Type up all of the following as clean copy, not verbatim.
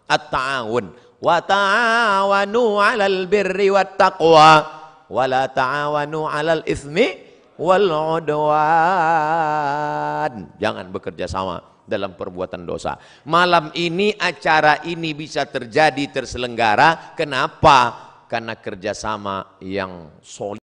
At-ta'awun. Wa ta'awanu 'alal birri wat taqwa wa la ta'awanu 'alal itsmi wal 'udwan. Jangan bekerja sama dalam perbuatan dosa. Malam ini acara ini bisa terjadi terselenggara. Kenapa? Karena kerjasama yang solid.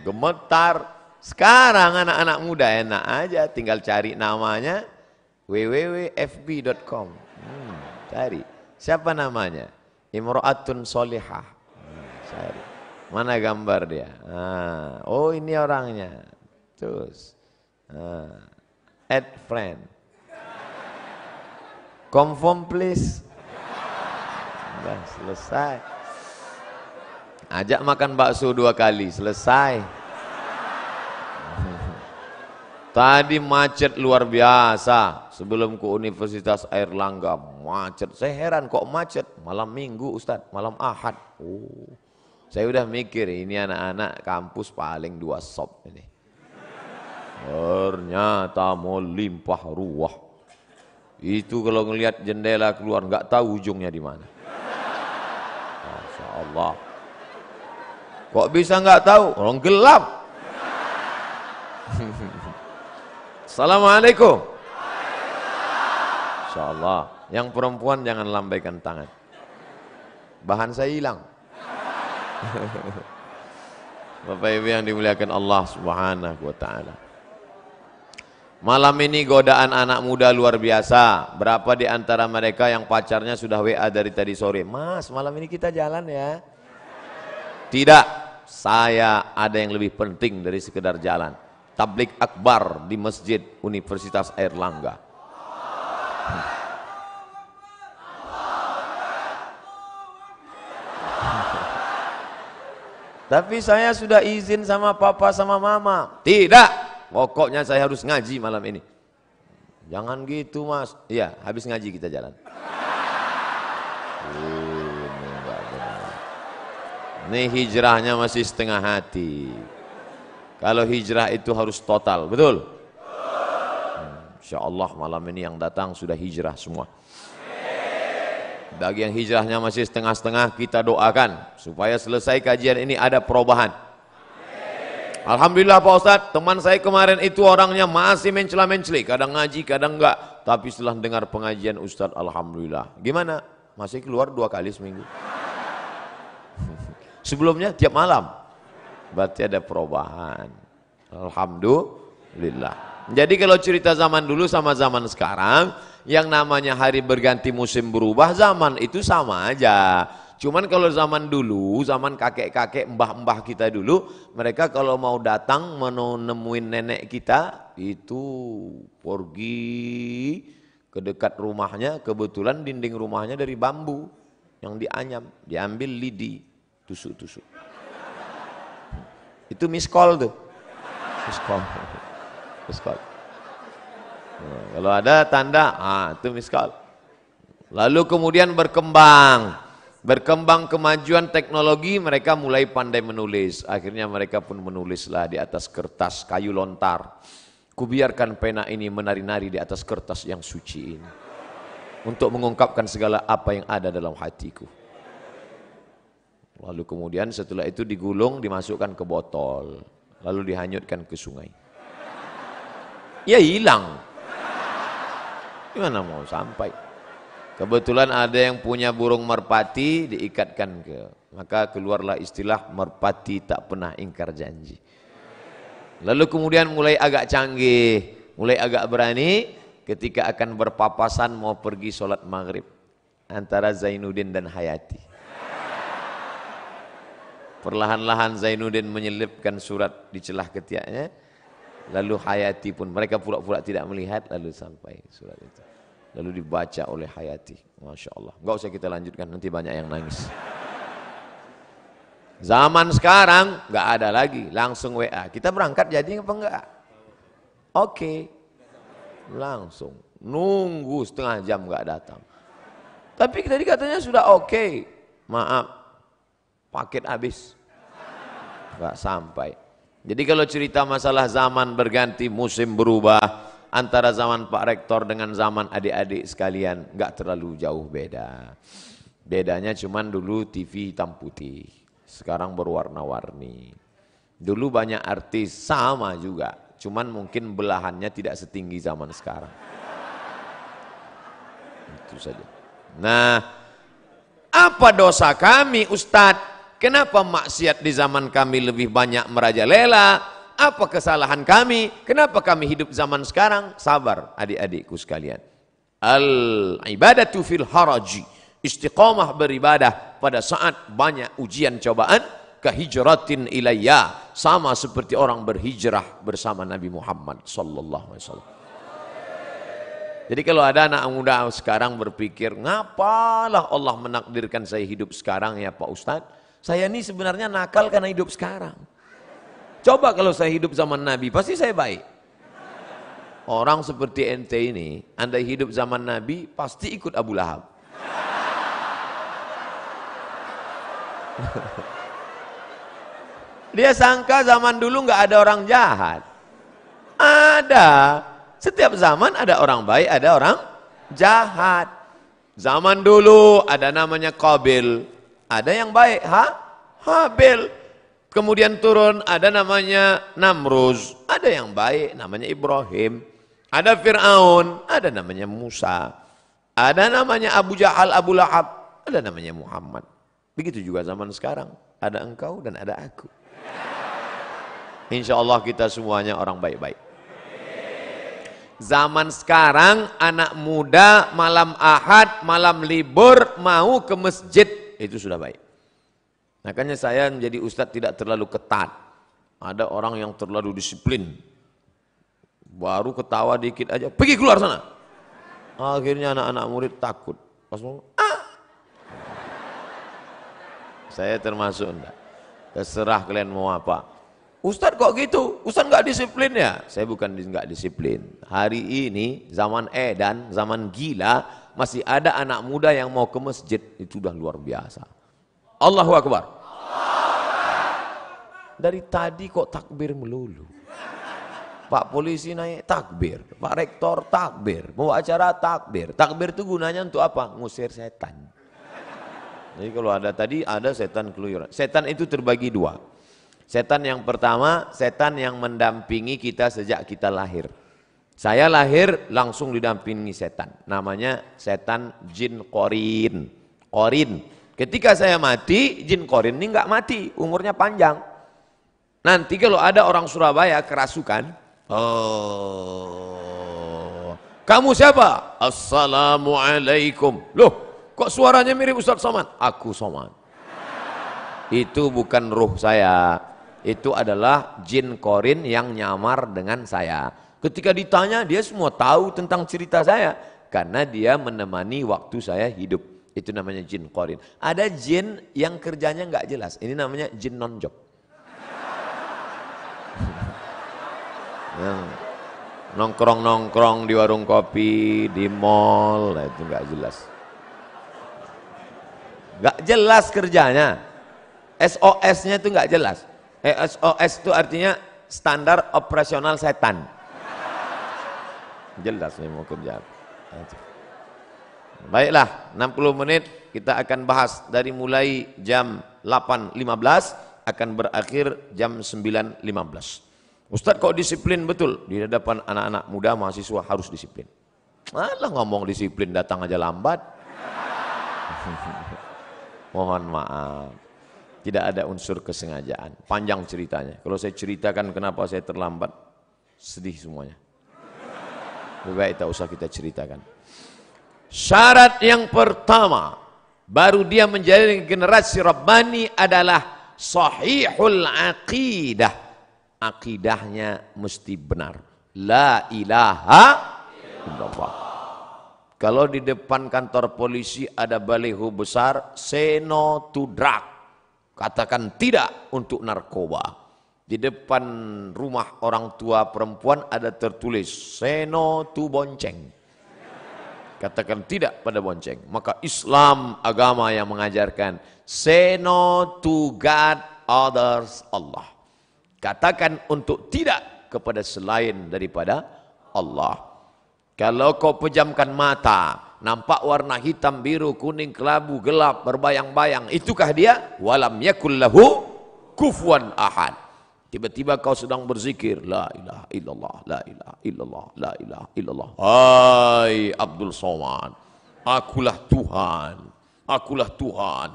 Gemetar. Sekarang anak-anak muda enak aja, tinggal cari namanya www.fb.com. Cari. Siapa namanya? Imro'atun solihah. Cari. Mana gambar dia? Oh ini orangnya. Terus. Add friend. Confirm please. Udah selesai. Ajak makan bakso 2 kali, selesai. Tadi macet luar biasa sebelum ke Universitas Airlangga, macet. Saya heran kok macet, malam minggu Ustadz, malam Ahad. Oh, saya udah mikir ini anak-anak kampus paling 2 sop ini. Ternyata mau limpah ruah. Itu kalau ngelihat jendela keluar nggak tahu ujungnya di mana. Masya Allah. Kok bisa nggak tahu? Orang gelap. Assalamualaikum. Insyaallah. Yang perempuan jangan lambaikan tangan. Bahan saya hilang. Bapak Ibu yang dimuliakan Allah Subhanahu wa taala. Malam ini godaan anak muda luar biasa. Berapa di antara mereka yang pacarnya sudah WA dari tadi sore? Mas, malam ini kita jalan ya. Tidak, saya ada yang lebih penting dari sekedar jalan. Tablik akbar di Masjid Universitas Airlangga. Tapi saya sudah izin sama papa sama mama. Tidak, pokoknya saya harus ngaji malam ini. Jangan gitu mas. Iya, habis ngaji kita jalan. Ini hijrahnya masih setengah hati. Kalau hijrah itu harus total, betul? Insya Allah malam ini yang datang sudah hijrah semua. Bagi yang hijrahnya masih setengah-setengah, kita doakan supaya selesai kajian ini ada perubahan. Alhamdulillah Pak Ustadz, teman saya kemarin itu orangnya masih mencela-menceli, kadang ngaji, kadang enggak. Tapi setelah dengar pengajian Ustadz, Alhamdulillah. Gimana? Masih keluar 2 kali seminggu. Sebelumnya tiap malam. Berarti ada perubahan. Alhamdulillah. Jadi kalau cerita zaman dulu sama zaman sekarang, yang namanya hari berganti musim berubah, zaman itu sama aja. Cuman kalau zaman dulu, zaman kakek-kakek, mbah-mbah kita dulu, mereka kalau mau datang menemuin nenek kita, itu pergi ke dekat rumahnya, kebetulan dinding rumahnya dari bambu yang dianyam, diambil lidi, tusuk-tusuk. Itu miskol tuh. Miskol. Miskol. Nah, kalau ada tanda, itu miskol. Lalu kemudian berkembang kemajuan teknologi, mereka mulai pandai menulis. Akhirnya mereka pun menulislah di atas kertas kayu lontar. Kubiarkan pena ini menari-nari di atas kertas yang suci ini, untuk mengungkapkan segala apa yang ada dalam hatiku. Lalu kemudian setelah itu digulung, dimasukkan ke botol, lalu dihanyutkan ke sungai. Ya hilang. Gimana mau sampai? Kebetulan ada yang punya burung merpati, diikatkan maka keluarlah istilah merpati tak pernah ingkar janji. Lalu kemudian mulai agak canggih, mulai agak berani ketika akan berpapasan mau pergi sholat maghrib antara Zainuddin dan Hayati. Perlahan-lahan Zainuddin menyelipkan surat di celah ketiaknya. Lalu Hayati pun, mereka pura-pura tidak melihat, lalu sampai surat itu. Lalu dibaca oleh Hayati. Masya Allah. Nggak usah kita lanjutkan, nanti banyak yang nangis. Zaman sekarang nggak ada lagi, langsung WA. Kita berangkat jadi apa enggak? Oke. Langsung. Nunggu setengah jam nggak datang. Tapi tadi katanya sudah oke. Maaf, paket habis. Nggak sampai. Jadi kalau cerita masalah zaman berganti, musim berubah, antara zaman Pak Rektor dengan zaman adik-adik sekalian, nggak terlalu jauh beda. Bedanya cuman dulu TV hitam putih. Sekarang berwarna-warni. Dulu banyak artis sama juga, cuman mungkin belahannya tidak setinggi zaman sekarang. Itu saja. Nah, apa dosa kami Ustadz? Kenapa maksiat di zaman kami lebih banyak merajalela? Apa kesalahan kami? Kenapa kami hidup zaman sekarang? Sabar adik-adikku sekalian. Al-ibadatu fil haraji. Istiqamah beribadah pada saat banyak ujian cobaan, kahijratin ilayya, sama seperti orang berhijrah bersama Nabi Muhammad sallallahu alaihi wasallam. Jadi kalau ada anak muda sekarang berpikir, ngapalah Allah menakdirkan saya hidup sekarang ya Pak Ustadz? Saya ini sebenarnya nakal karena hidup sekarang. Coba kalau saya hidup zaman Nabi, pasti saya baik. Orang seperti ente ini, andai hidup zaman Nabi, pasti ikut Abu Lahab. Dia sangka zaman dulu nggak ada orang jahat. Ada. Setiap zaman ada orang baik, ada orang jahat. Zaman dulu ada namanya Qabil, ada yang baik, Habil. Kemudian turun ada namanya Namruz, ada yang baik namanya Ibrahim. Ada Fir'aun, ada namanya Musa. Ada namanya Abu Jahal, Abu Lahab, ada namanya Muhammad. Begitu juga zaman sekarang, ada engkau dan ada aku. Insya Allah kita semuanya orang baik-baik. Zaman sekarang anak muda malam Ahad, malam libur mau ke masjid, itu sudah baik. Makanya saya menjadi ustadz tidak terlalu ketat. Ada orang yang terlalu disiplin. Baru ketawa dikit aja, pergi keluar sana. Akhirnya anak-anak murid takut. Pas mau, saya termasuk enggak. Terserah kalian mau apa. Ustadz kok gitu? Ustadz nggak disiplin ya? Saya bukan nggak disiplin. Hari ini zaman edan, zaman gila, masih ada anak muda yang mau ke masjid, itu udah luar biasa. Allahu Akbar. Dari tadi kok takbir melulu. Pak polisi naik takbir, Pak rektor takbir, mau acara takbir. Takbir itu gunanya untuk apa? Ngusir setan. Jadi kalau ada tadi ada setan keluyuran. Setan itu terbagi dua. Setan yang pertama, setan yang mendampingi kita sejak kita lahir. Saya lahir langsung didampingi setan. Namanya setan jin korin. Korin. Ketika saya mati, jin korin ini nggak mati, umurnya panjang. Nanti kalau ada orang Surabaya kerasukan, kamu siapa? Assalamualaikum. Loh, kok suaranya mirip Ustadz Somad? Aku Somad. Itu bukan ruh saya. Itu adalah jin korin yang nyamar dengan saya. Ketika ditanya, dia semua tahu tentang cerita saya. Karena dia menemani waktu saya hidup. Itu namanya jin korin. Ada jin yang kerjanya nggak jelas. Ini namanya jin non-job. Nongkrong-nongkrong di warung kopi, di mall, itu nggak jelas. Nggak jelas kerjanya. SOS-nya itu nggak jelas. SOS itu artinya standar operasional setan. Jelas nih mau kerja. Baiklah, 60 menit kita akan bahas dari mulai jam 8.15 akan berakhir jam 9.15. Ustadz kok disiplin betul? Di hadapan anak-anak muda mahasiswa harus disiplin. Alah ngomong disiplin datang aja lambat. Mohon maaf. Tidak ada unsur kesengajaan. Panjang ceritanya. Kalau saya ceritakan kenapa saya terlambat, sedih semuanya. Lebih baik tak usah kita ceritakan. Syarat yang pertama, baru dia menjadi generasi Rabbani adalah sahihul aqidah. akidahnya mesti benar. La ilaha illallah. Kalau di depan kantor polisi ada baliho besar, say no to drug. Katakan tidak untuk narkoba. Di depan rumah orang tua perempuan ada tertulis seno tu bonceng. Katakan tidak pada bonceng. Maka Islam agama yang mengajarkan seno tu God others Allah. Katakan untuk tidak kepada selain daripada Allah. Kalau kau pejamkan mata, nampak warna hitam, biru, kuning, kelabu, gelap, berbayang-bayang, itukah dia? Walam yakul lahu kufuwan ahad. Tiba-tiba kau sedang berzikir, la ilaha illallah, la ilaha illallah, la ilaha illallah. Hai Abdul Somad, akulah Tuhan, akulah Tuhan.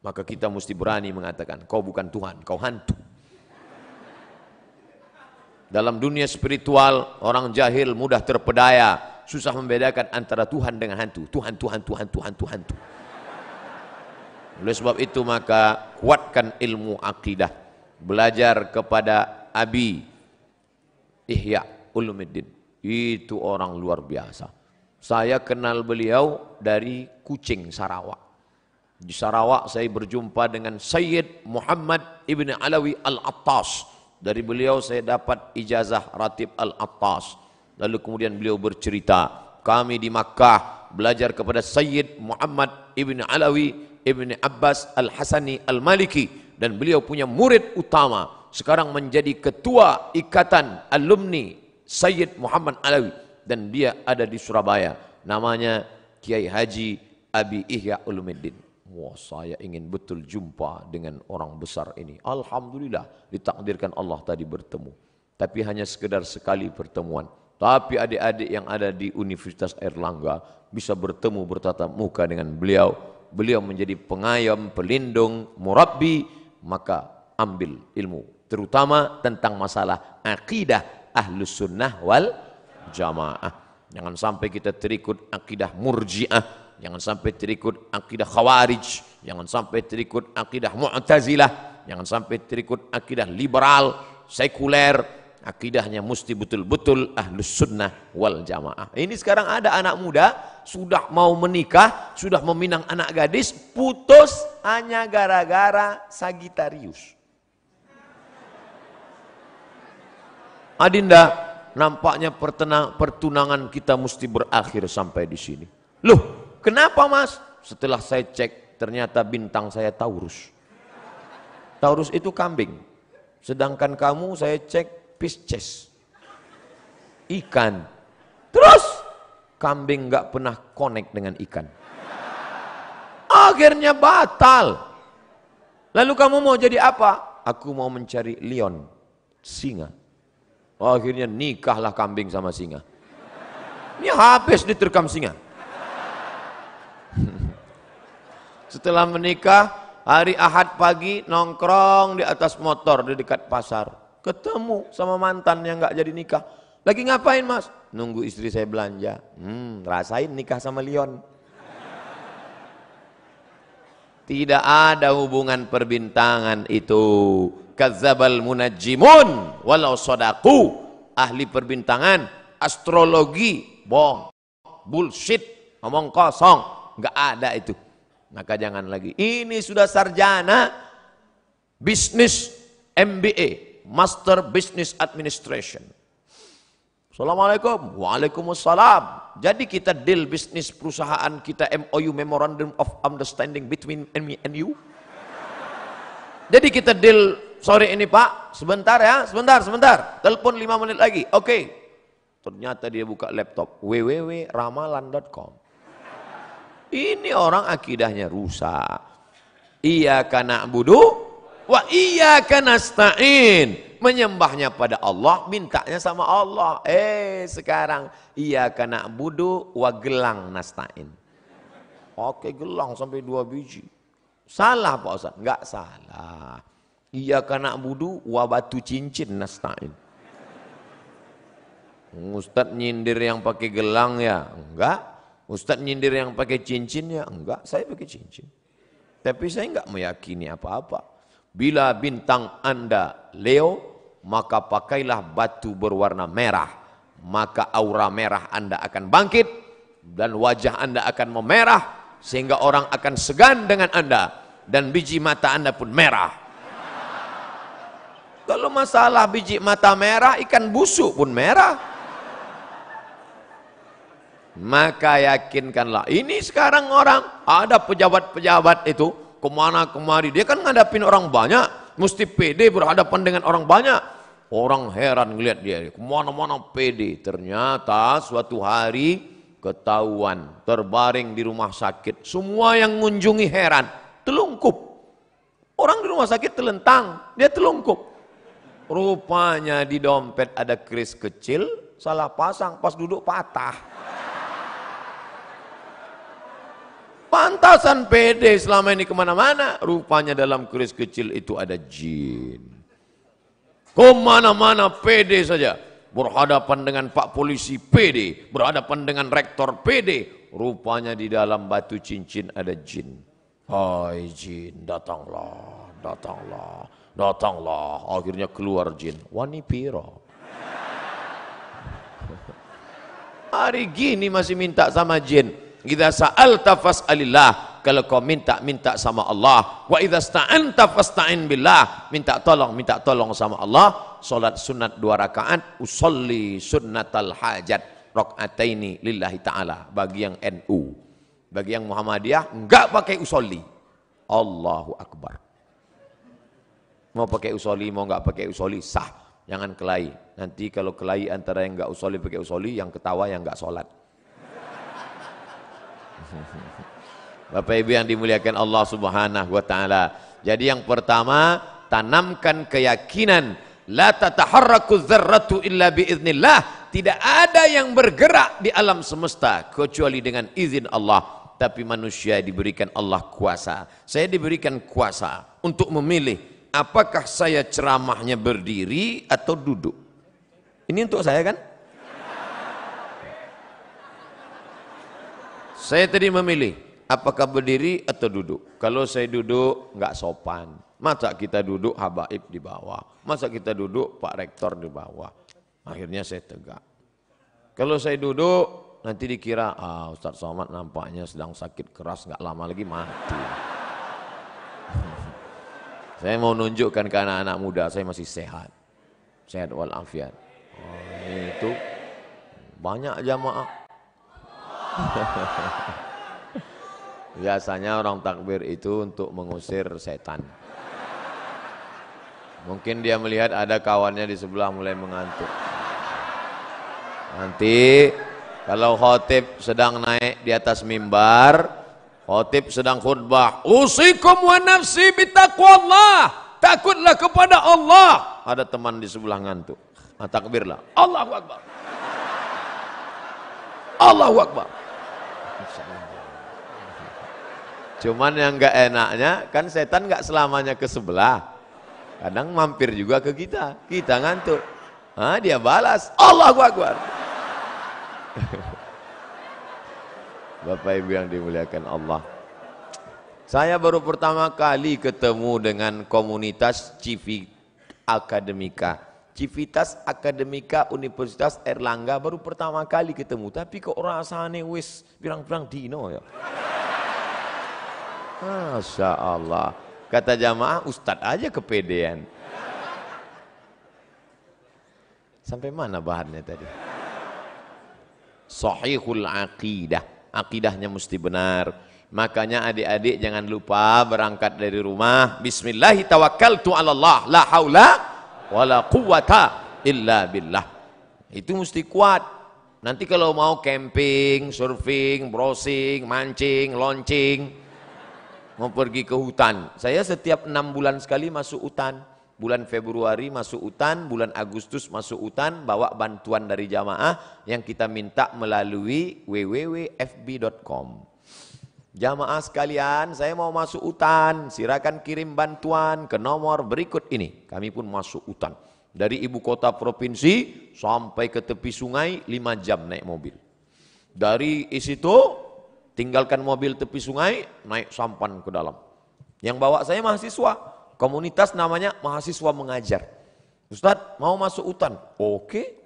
Maka kita mesti berani mengatakan, kau bukan Tuhan, kau hantu. Dalam dunia spiritual, orang jahil mudah terpedaya, susah membedakan antara Tuhan dengan hantu. Tuhan, Tuhan, Tuhan, Tuhan, Tuhan. Oleh sebab itu maka kuatkan ilmu akidah. Belajar kepada Abi Ihya Ulumuddin. Itu orang luar biasa. Saya kenal beliau dari Kucing, Sarawak. Di Sarawak saya berjumpa dengan Sayyid Muhammad Ibn Alawi Al-Attas. Dari beliau saya dapat ijazah Ratib Al-Attas. Lalu kemudian beliau bercerita, kami di Makkah belajar kepada Sayyid Muhammad Ibn Alawi Ibn Abbas Al-Hasani Al-Maliki. Dan beliau punya murid utama, sekarang menjadi ketua ikatan alumni Sayyid Muhammad Alawi. Dan dia ada di Surabaya, namanya Kiai Haji Abi Ihya Ulumuddin. Wah, saya ingin betul jumpa dengan orang besar ini. Alhamdulillah, ditakdirkan Allah tadi bertemu. Tapi hanya sekedar sekali pertemuan. Tapi adik-adik yang ada di Universitas Airlangga bisa bertemu bertatap muka dengan beliau. Beliau menjadi pengayom, pelindung, murabbi. Maka ambil ilmu, terutama tentang masalah akidah Ahlus Sunnah wal Jamaah. Jangan sampai kita terikut akidah Murji'ah, jangan sampai terikut akidah Khawarij, jangan sampai terikut akidah Mu'tazilah, jangan sampai terikut akidah liberal, sekuler. Akidahnya mesti betul-betul Ahlus Sunnah wal Jamaah. Ini sekarang ada anak muda sudah mau menikah, sudah meminang anak gadis, putus hanya gara-gara Sagitarius. Adinda, nampaknya pertunangan kita mesti berakhir sampai di sini. Loh, kenapa Mas? Setelah saya cek, ternyata bintang saya Taurus. Taurus itu kambing. Sedangkan kamu saya cek Pisces, ikan. Terus kambing nggak pernah connect dengan ikan. Akhirnya batal. Lalu kamu mau jadi apa? Aku mau mencari lion, singa. Akhirnya nikahlah kambing sama singa. Ini habis diterkam singa. Setelah menikah, hari Ahad pagi nongkrong di atas motor di dekat pasar. Ketemu sama mantan yang nggak jadi nikah. Lagi ngapain Mas? Nunggu istri saya belanja. Rasain nikah sama Leon. Tidak ada hubungan perbintangan itu. Kadzabal munajjimun walau sodaku. Ahli perbintangan, astrologi, bohong, bullshit, ngomong kosong. Nggak ada itu. Maka jangan lagi. Ini sudah sarjana bisnis MBA. Master Business Administration. Assalamualaikum. Waalaikumsalam. Jadi kita deal bisnis perusahaan kita MOU Memorandum of Understanding between me and you. Jadi kita deal sore ini Pak, sebentar ya, sebentar. Telepon 5 menit lagi. Oke. Ternyata dia buka laptop www.ramalan.com. Ini orang akidahnya rusak. Iyyaka na'budu wa iyyaka nasta'in. Menyembahnya pada Allah, mintanya sama Allah. Sekarang iyyaka na'budu wa gelang nasta'in. Oke, gelang sampai 2 biji. Salah Pak Ustaz? Enggak salah. Iyyaka na'budu wa batu cincin nasta'in. Ustaz nyindir yang pakai gelang ya? Enggak. Ustaz nyindir yang pakai cincin ya? Enggak, saya pakai cincin. Tapi saya enggak meyakini apa-apa. Bila bintang Anda Leo, maka pakailah batu berwarna merah, maka aura merah Anda akan bangkit dan wajah Anda akan memerah sehingga orang akan segan dengan Anda dan biji mata Anda pun merah. Kalau masalah biji mata merah, ikan busuk pun merah. Maka yakinkanlah, ini sekarang orang ada pejabat-pejabat itu kemana kemari, dia kan ngadapin orang banyak, mesti pede berhadapan dengan orang banyak. Orang heran ngeliat dia kemana-mana pede. Ternyata suatu hari ketahuan terbaring di rumah sakit, semua yang mengunjungi heran, telungkup. Orang di rumah sakit telentang, dia telungkup. Rupanya di dompet ada keris kecil, salah pasang, pas duduk patah. Pantasan pede selama ini kemana-mana, rupanya dalam keris kecil itu ada jin. Kemana-mana pede saja, berhadapan dengan Pak Polisi pede, berhadapan dengan Rektor pede, rupanya di dalam batu cincin ada jin. Hai jin, datanglah, datanglah, datanglah. Akhirnya keluar jin, wani piro. Hari gini masih minta sama jin. Idza sa'alta fas'alillah, kalau kau minta, minta sama Allah. Wa idza sta'anta fasta'in billah, minta tolong sama Allah. Salat sunat 2 rakaat, usolli sunnatal hajat rakaataini lillahi ta'ala. Bagi yang NU, bagi yang Muhammadiyah enggak pakai usolli. Allahu Akbar. Mau pakai usolli, mau enggak pakai usolli, sah. Jangan kelahi. Nanti kalau kelahi antara yang enggak usolli pakai usolli, yang ketawa yang enggak sholat. Bapak Ibu yang dimuliakan Allah Subhanahu wa taala. Jadi yang pertama, tanamkan keyakinan la tataharraku dzarratu illa biiznillah. Tidak ada yang bergerak di alam semesta kecuali dengan izin Allah. Tapi manusia diberikan Allah kuasa. Saya diberikan kuasa untuk memilih apakah saya ceramahnya berdiri atau duduk. Ini untuk saya kan? Saya tadi memilih apakah berdiri atau duduk. Kalau saya duduk nggak sopan. Masa kita duduk habaib di bawah. Masa kita duduk Pak Rektor di bawah. Akhirnya saya tegak. Kalau saya duduk nanti dikira Ustadz Somad nampaknya sedang sakit keras, nggak lama lagi mati. Saya mau nunjukkan ke anak-anak muda saya masih sehat. Sehat walafiat. Itu banyak jamaah. Biasanya orang takbir itu untuk mengusir setan. Mungkin dia melihat ada kawannya di sebelah mulai mengantuk. Nanti kalau khotib sedang naik di atas mimbar, khotib sedang khutbah, usikum wa nafsi bitaqwallah, takutlah kepada Allah. Ada teman di sebelah ngantuk. Takbirlah, Allahu Akbar, Allahu Akbar. Cuman yang enggak enaknya kan setan enggak selamanya ke sebelah. Kadang mampir juga ke kita. Kita ngantuk. Dia balas Allahu Akbar. Bapak Ibu yang dimuliakan Allah. Saya baru pertama kali ketemu dengan komunitas Civi Akademika. Civitas Akademika Universitas Erlangga baru pertama kali ketemu. Tapi kok rasanya wis pirang-pirang dino ya. Masya Allah. Kata jamaah, Ustadz aja kepedean. Sampai mana bahannya tadi? Sahihul aqidah. Akidahnya mesti benar. Makanya adik-adik jangan lupa berangkat dari rumah. Bismillahi tawakkaltu ala Allah. La haula wala quwata illa billah. Itu mesti kuat. Nanti kalau mau camping, surfing, browsing, mancing, launching, mau pergi ke hutan. Saya setiap 6 bulan sekali masuk hutan. Bulan Februari masuk hutan, bulan Agustus masuk hutan, bawa bantuan dari jamaah yang kita minta melalui www.fb.com. Jamaah sekalian, saya mau masuk hutan, silakan kirim bantuan ke nomor berikut ini. Kami pun masuk hutan. Dari ibu kota provinsi sampai ke tepi sungai 5 jam naik mobil. Dari situ tinggalkan mobil tepi sungai, naik sampan ke dalam. Yang bawa saya mahasiswa, komunitas namanya mahasiswa mengajar. Ustadz mau masuk hutan. Oke.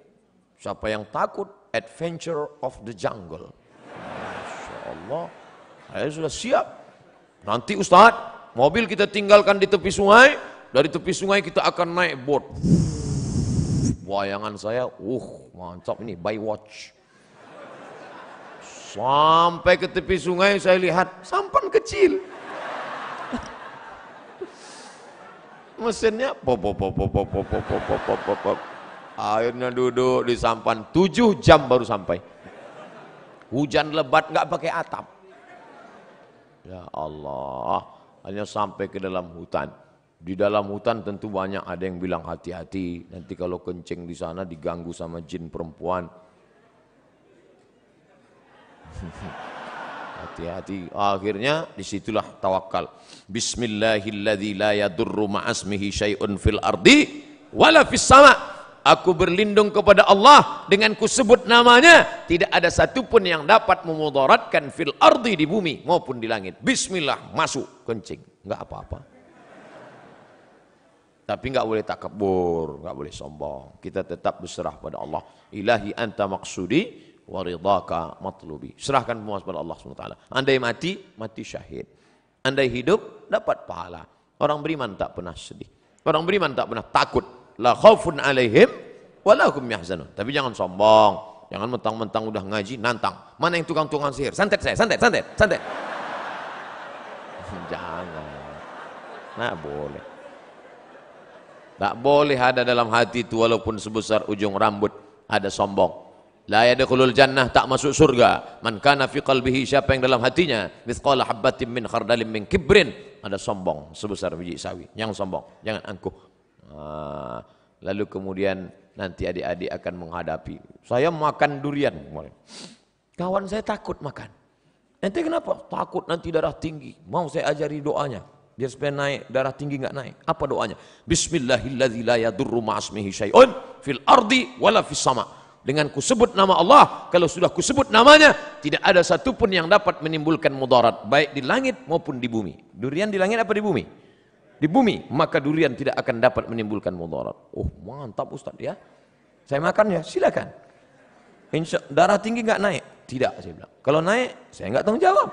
Siapa yang takut? Adventure of the jungle. Masya Allah. Saya sudah siap. Nanti Ustadz, mobil kita tinggalkan di tepi sungai. Dari tepi sungai kita akan naik boat. Bayangan saya, mantap ini, by watch. Sampai ke tepi sungai saya lihat sampan kecil. Mesinnya pop. Akhirnya duduk di sampan 7 jam baru sampai. Hujan lebat nggak pakai atap. Ya Allah, hanya sampai ke dalam hutan. Di dalam hutan tentu banyak ada yang bilang hati-hati, nanti kalau kencing di sana diganggu sama jin perempuan. Hati-hati. Akhirnya disitulah tawakal. Bismillahilladzi la yadurru ma'asmihi syai'un fil ardi wala fis sama. Aku berlindung kepada Allah dengan kusebut namanya, tidak ada satupun yang dapat memudaratkan fil ardi, di bumi maupun di langit. Bismillah, masuk kencing, enggak apa-apa. Tapi enggak boleh takabur, enggak boleh sombong. Kita tetap berserah pada Allah. Ilahi anta maksudi wa ridhaka matlubi. Serahkan semua kepada Allah SWT. Andai mati, mati syahid. Andai hidup, dapat pahala. Orang beriman tak pernah sedih. Orang beriman tak pernah takut. La khaufun alaihim wa lahum yahzanun. Tapi jangan sombong. Jangan mentang-mentang udah ngaji, nantang. Mana yang tukang-tukang sihir? Santet saya, santet. Jangan. Nah, boleh. Tak boleh ada dalam hati itu walaupun sebesar ujung rambut ada sombong. La yadkhulul jannah, tak masuk surga. Man kana fi qalbihi, siapa yang dalam hatinya mithqala habbatin min khardalin min kibrin, ada sombong sebesar biji sawi. Yang sombong, jangan angkuh. Lalu kemudian nanti adik-adik akan menghadapi. Saya makan durian kemarin. Kawan saya takut makan. Ente kenapa? Takut nanti darah tinggi. Mau saya ajari doanya. Biar supaya naik, darah tinggi enggak naik. Apa doanya? Bismillahilladzi la yadurru ma'asmihi syai'un fil ardi wala fis sama. Dengan kusebut nama Allah, kalau sudah kusebut namanya, tidak ada satupun yang dapat menimbulkan mudarat, baik di langit maupun di bumi. Durian di langit apa di bumi? Di bumi, maka durian tidak akan dapat menimbulkan mudarat. Oh, mantap Ustaz ya. Saya makan ya, silakan. Darah tinggi enggak naik? Tidak, saya bilang. Kalau naik, saya enggak tanggung jawab.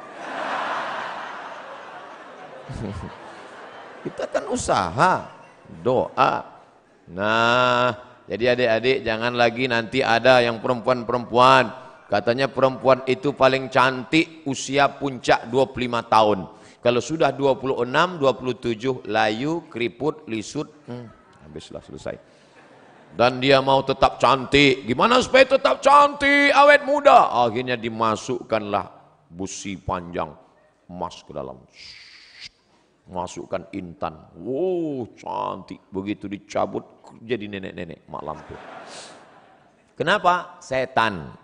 Kita kan usaha, doa. Nah, jadi adik-adik jangan lagi nanti ada yang perempuan-perempuan. Katanya perempuan itu paling cantik usia puncak 25 tahun. Kalau sudah 26, 27 layu, keriput, lisut, habislah selesai. Dan dia mau tetap cantik. Gimana supaya tetap cantik, awet muda? Akhirnya dimasukkanlah busi panjang emas ke dalam. Masukkan intan. Wow, cantik. Begitu dicabut jadi nenek-nenek mak lampu. Kenapa? Setan.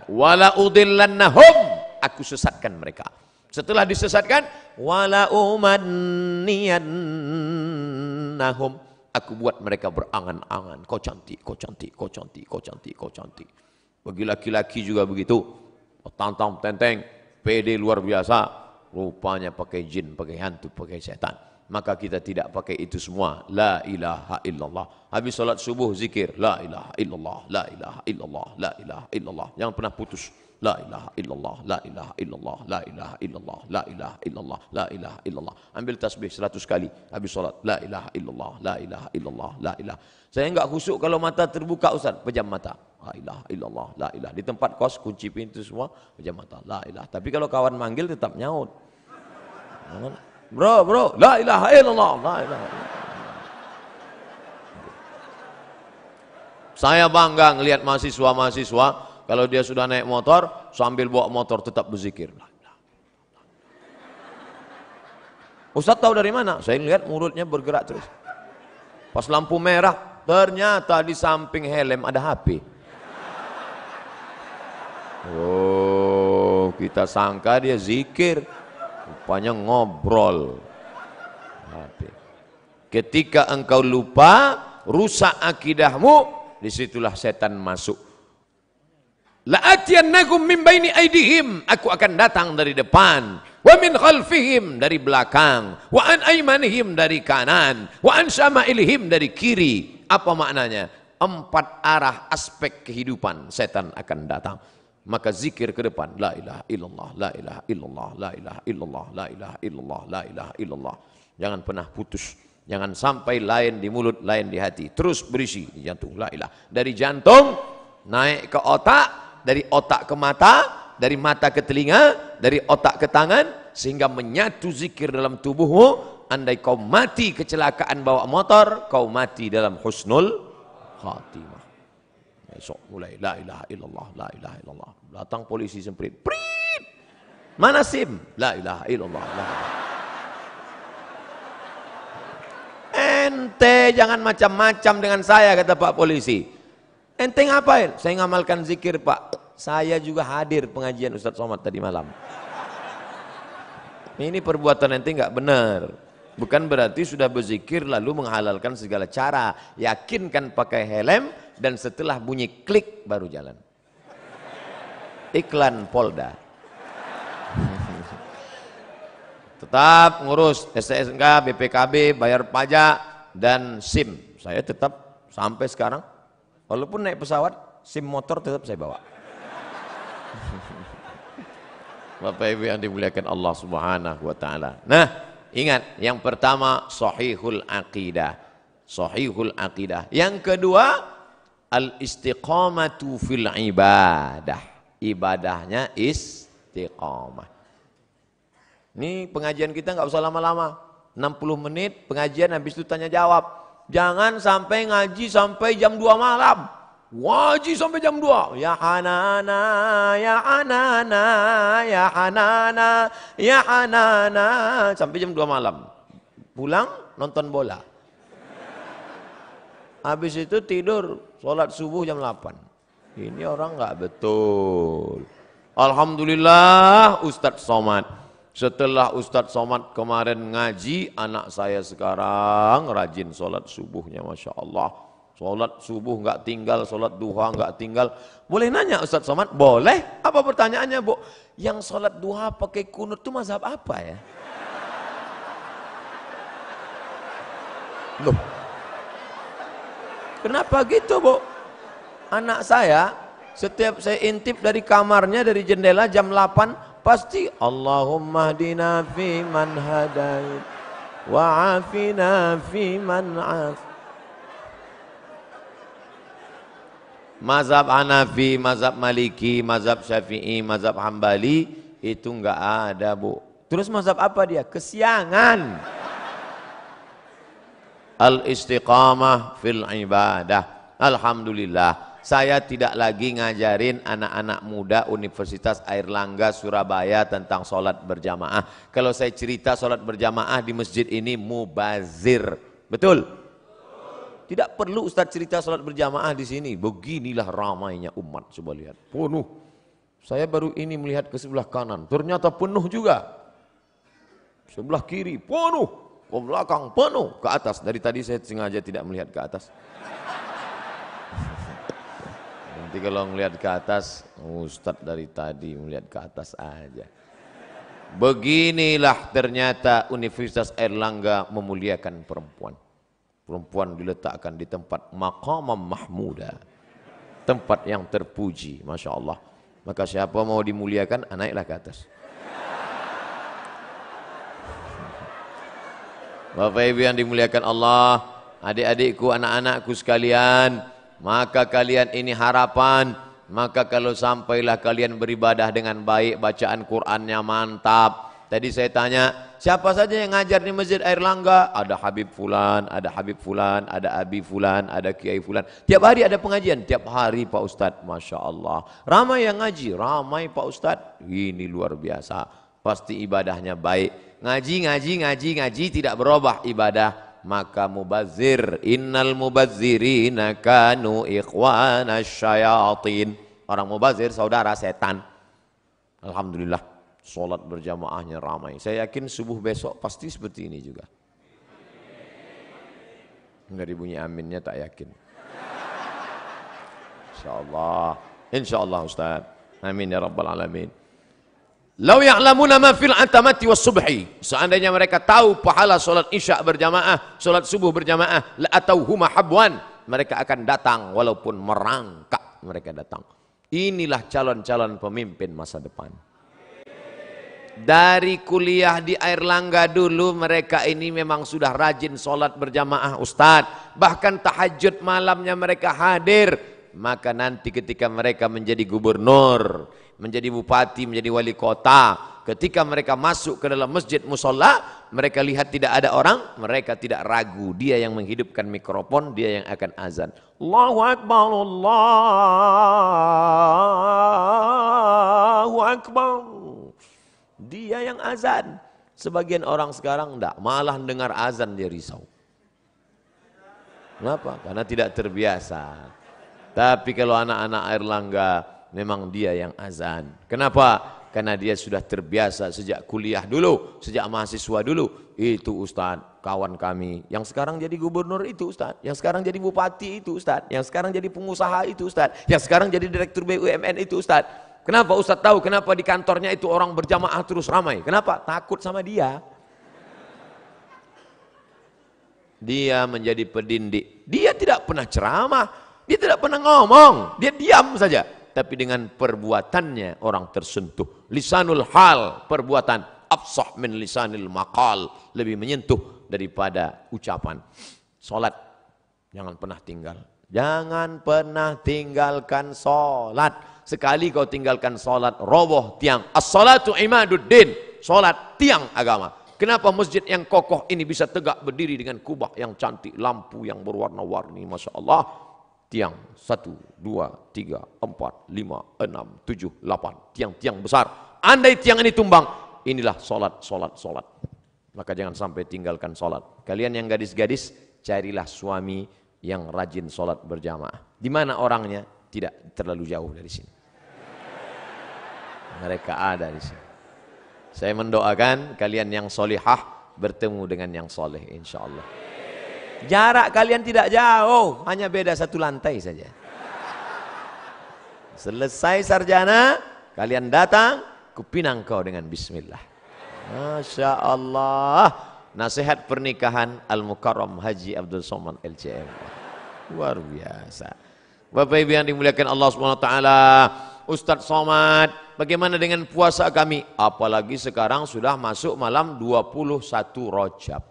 Wala udillannahum, aku sesatkan mereka. Setelah disesatkan, wala umanniyannahum, aku buat mereka berangan-angan. Kau cantik, kau cantik, kau cantik, kau cantik, kau cantik. Bagi laki-laki juga begitu. Tantang tenteng, pede luar biasa. Rupanya pakai jin, pakai hantu, pakai setan. Maka kita tidak pakai itu semua. La ilaha illallah. Habis salat subuh zikir. La ilaha illallah, la ilaha illallah, la ilaha illallah. Jangan pernah putus. La ilaha illallah, la ilaha illallah, la ilaha illallah, la ilaha illallah, la ilaha illallah. Ambil tasbih 100 kali. Habis salat. La ilaha illallah, la ilaha illallah, la ilaha. Saya enggak khusyuk kalau mata terbuka Ustaz. Pejam mata. La ilaha illallah, la ilaha. Di tempat kos kunci pintu semua, pejam mata. La ilaha. Tapi kalau kawan manggil tetap nyaut. Bro, la ilaha illallah, la ilaha illallah. Saya bangga ngelihat mahasiswa-mahasiswa kalau dia sudah naik motor, sambil bawa motor tetap berzikir. Ustaz tahu dari mana? Saya lihat mulutnya bergerak terus. Pas lampu merah, ternyata di samping helm ada HP. Oh, kita sangka dia zikir. Rupanya ngobrol. Ketika engkau lupa, rusak akidahmu, disitulah setan masuk. La'atiyannakum min baini aidihim, aku akan datang dari depan, wa min khalfihim, dari belakang, wa an aymanihim, dari kanan, wa an syama'ilihim, dari kiri. Apa maknanya? 4 arah aspek kehidupan setan akan datang. Maka zikir ke depan, la ilaha illallah, la ilaha illallah, la ilaha illallah, la ilaha illallah, la ilaha illallah. Jangan pernah putus. Jangan sampai lain di mulut, lain di hati. Terus berisi di jantung, la ilaha. Dari jantung naik ke otak, dari otak ke mata, dari mata ke telinga, dari otak ke tangan, sehingga menyatu zikir dalam tubuhmu. Andai kau mati kecelakaan bawa motor, kau mati dalam husnul khatimah. Besok mulai la ilaha illallah, la ilaha illallah. Datang polisi semprit, prit, mana SIM? La ilaha illallah, la ilaha. Ente jangan macam-macam dengan saya, kata Pak Polisi. Ente ngapain? Saya ngamalkan zikir, Pak. Saya juga hadir pengajian Ustadz Somad tadi malam. Ini perbuatan ente nggak benar. Bukan berarti sudah berzikir lalu menghalalkan segala cara. Yakinkan pakai helm dan setelah bunyi klik baru jalan. Iklan Polda. Tetap ngurus STNK, BPKB, bayar pajak dan SIM. Saya tetap sampai sekarang, walaupun naik pesawat, SIM motor tetap saya bawa. Bapak Ibu yang dimuliakan Allah Subhanahu wa taala. Nah, ingat, yang pertama sahihul aqidah. Sahihul aqidah. Yang kedua, al-istiqamatu fil ibadah. Ibadahnya istiqamah. Ini pengajian kita nggak usah lama-lama. 60 menit pengajian, habis itu tanya jawab. Jangan sampai ngaji sampai jam 2 malam. Ngaji sampai jam 2. Ya Hanana, ya Hanana, ya Hanana, ya Hanana. Sampai jam 2 malam. Pulang nonton bola. Habis itu tidur, sholat subuh jam 8. Ini orang nggak betul. Alhamdulillah Ustadz Somad. Setelah Ustadz Somad kemarin ngaji, anak saya sekarang rajin sholat subuhnya, Masya Allah. Sholat subuh nggak tinggal, sholat duha nggak tinggal. Boleh nanya Ustadz Somad? Boleh. Apa pertanyaannya, Bu? Yang sholat duha pakai kunut itu mazhab apa ya? Loh, kenapa gitu, Bu? Anak saya, setiap saya intip dari kamarnya, dari jendela jam 8, pasti Allahumma hdina fi man hadait wa afina fi man af. Mazhab Hanafi, mazhab Maliki, mazhab Syafi'i, mazhab Hambali itu enggak ada, Bu. Terus mazhab apa dia? Kesiangan. Al-istiqamah fil ibadah. Alhamdulillah, saya tidak lagi ngajarin anak-anak muda Universitas Airlangga Surabaya tentang sholat berjamaah. Kalau saya cerita sholat berjamaah di masjid ini mubazir. Betul? Tidak perlu Ustaz cerita sholat berjamaah di sini. Beginilah ramainya umat. Coba lihat, penuh. Saya baru ini melihat ke sebelah kanan, ternyata penuh juga. Sebelah kiri penuh, ke belakang penuh, ke atas. Dari tadi saya sengaja tidak melihat ke atas. Nanti kalau melihat ke atas, Ustaz dari tadi melihat ke atas aja. Beginilah ternyata Universitas Airlangga memuliakan perempuan. Perempuan diletakkan di tempat maqamam mahmuda, tempat yang terpuji, Masya Allah. Maka siapa mau dimuliakan, naiklah ke atas. Bapak Ibu yang dimuliakan Allah, adik-adikku, anak-anakku sekalian, maka kalian ini harapan. Maka kalau sampailah kalian beribadah dengan baik, bacaan Qur'annya mantap. Tadi saya tanya, siapa saja yang ngajar di Masjid Airlangga? Ada Habib Fulan, ada Habib Fulan, ada Abi Fulan, ada Kiai Fulan. Tiap hari ada pengajian, tiap hari Pak Ustadz, Masya Allah. Ramai yang ngaji, ramai Pak Ustadz. Ini luar biasa, pasti ibadahnya baik. Ngaji, tidak berubah ibadah. Maka mubazir, innal mubazzirina kanu ikhwana syayatin. Orang mubazir saudara setan. Alhamdulillah, sholat berjamaahnya ramai. Saya yakin subuh besok pasti seperti ini juga. Enggak dibunyi aminnya, tak yakin. Insyaallah Ustaz. Amin ya rabbal alamin. Lau ya'lamuna ma fil atamati was subhi. Seandainya mereka tahu pahala sholat isya berjamaah, sholat subuh berjamaah, la atauhuma habwan, mereka akan datang, walaupun merangkak mereka datang. Inilah calon-calon pemimpin masa depan. Dari kuliah di Airlangga dulu mereka ini memang sudah rajin sholat berjamaah Ustadz. Bahkan tahajud malamnya mereka hadir. Maka nanti ketika mereka menjadi gubernur, menjadi bupati, menjadi wali kota, ketika mereka masuk ke dalam masjid musola, mereka lihat tidak ada orang, mereka tidak ragu. Dia yang menghidupkan mikrofon, dia yang akan azan. Allahu Akbar, Allahu Akbar. Dia yang azan. Sebagian orang sekarang enggak, malah dengar azan dia risau. Kenapa? Karena tidak terbiasa. Tapi kalau anak-anak Airlangga memang dia yang azan. Kenapa? Karena dia sudah terbiasa sejak kuliah dulu, sejak mahasiswa dulu. Itu Ustadz, kawan kami. Yang sekarang jadi gubernur itu Ustadz. Yang sekarang jadi bupati itu Ustadz. Yang sekarang jadi pengusaha itu Ustadz. Yang sekarang jadi direktur BUMN itu Ustadz. Kenapa Ustadz tahu kenapa di kantornya itu orang berjamaah terus ramai? Kenapa? Takut sama dia. Dia menjadi pendindik. Dia tidak pernah ceramah. Dia tidak pernah ngomong. Dia diam saja. Tapi dengan perbuatannya orang tersentuh. Lisanul hal, perbuatan. Afsah min lisanil maqal. Lebih menyentuh daripada ucapan. Salat, jangan pernah tinggal. Jangan pernah tinggalkan salat. Sekali kau tinggalkan salat, roboh tiang. As-salatu imaduddin. Salat tiang agama. Kenapa masjid yang kokoh ini bisa tegak berdiri dengan kubah yang cantik, lampu yang berwarna-warni, Masya Allah. Tiang 1, 2, 3, 4, 5, 6, 7, 8. Tiang-tiang besar. Andai tiang ini tumbang, inilah salat. Maka jangan sampai tinggalkan salat. Kalian yang gadis-gadis, carilah suami yang rajin salat berjamaah. Di mana orangnya? Tidak terlalu jauh dari sini. Mereka ada di sini. Saya mendoakan kalian yang solihah bertemu dengan yang soleh, insya Allah. Jarak kalian tidak jauh, hanya beda 1 lantai saja. Selesai sarjana, kalian datang, kupinang kau dengan bismillah. Masya Allah. Nasihat pernikahan Al-Mukarram Haji Abdul Somad LCM. Luar biasa. Bapak Ibu yang dimuliakan Allah SWT. Ustadz Somad, bagaimana dengan puasa kami? Apalagi sekarang sudah masuk malam 21 Rajab.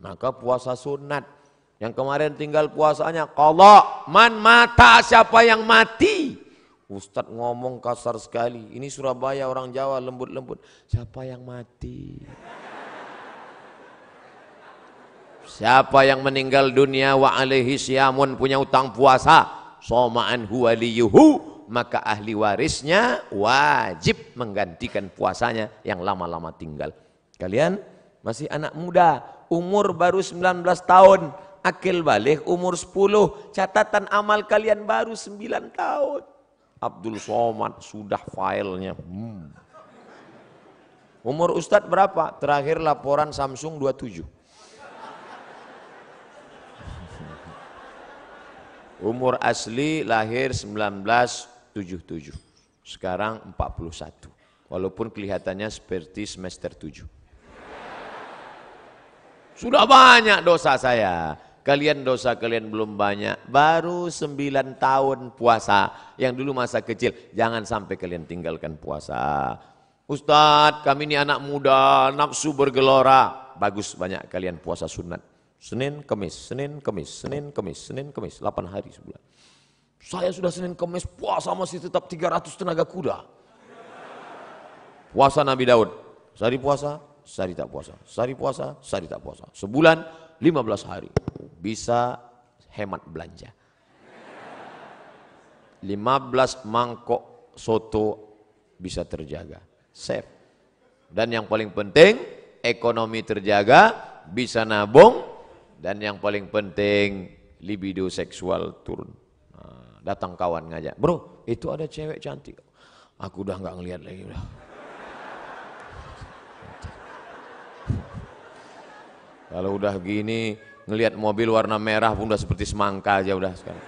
Maka puasa sunat. Yang kemarin tinggal puasanya qadha. Man mata, siapa yang mati? Ustadz ngomong kasar sekali. Ini Surabaya, orang Jawa lembut-lembut. Siapa yang mati? Siapa yang meninggal dunia wa alaihi siyamun, punya utang puasa, soma'an huwa liyuhu, maka ahli warisnya wajib menggantikan puasanya yang lama-lama tinggal. Kalian masih anak muda, umur baru 19 tahun, akil balik umur 10, catatan amal kalian baru 9 tahun. Abdul Somad sudah filenya. Umur Ustadz berapa? Terakhir laporan Samsung 27. Umur asli lahir 1977. Sekarang 41. Walaupun kelihatannya seperti semester 7. Sudah banyak dosa saya. Kalian dosa kalian belum banyak. Baru 9 tahun puasa. Yang dulu masa kecil. Jangan sampai kalian tinggalkan puasa. Ustadz, kami ini anak muda, nafsu bergelora. Bagus banyak kalian puasa sunat. Senin, Kemis, Senin, Kemis, Senin, Kemis, Senin, Kemis, 8 hari sebulan. Saya sudah Senin, Kemis, puasa masih tetap 300 tenaga kuda. Puasa Nabi Daud, sehari puasa, sehari tak puasa, sehari puasa, sehari tak puasa. Sebulan, 15 hari. Bisa hemat belanja. 15 mangkok soto bisa terjaga. Save. Dan yang paling penting, ekonomi terjaga, bisa nabung. Dan yang paling penting, libido seksual turun. Nah, datang kawan ngajak, bro, itu ada cewek cantik. Aku udah nggak ngelihat lagi udah. Kalau udah gini, ngelihat mobil warna merah pun udah seperti semangka aja udah sekarang.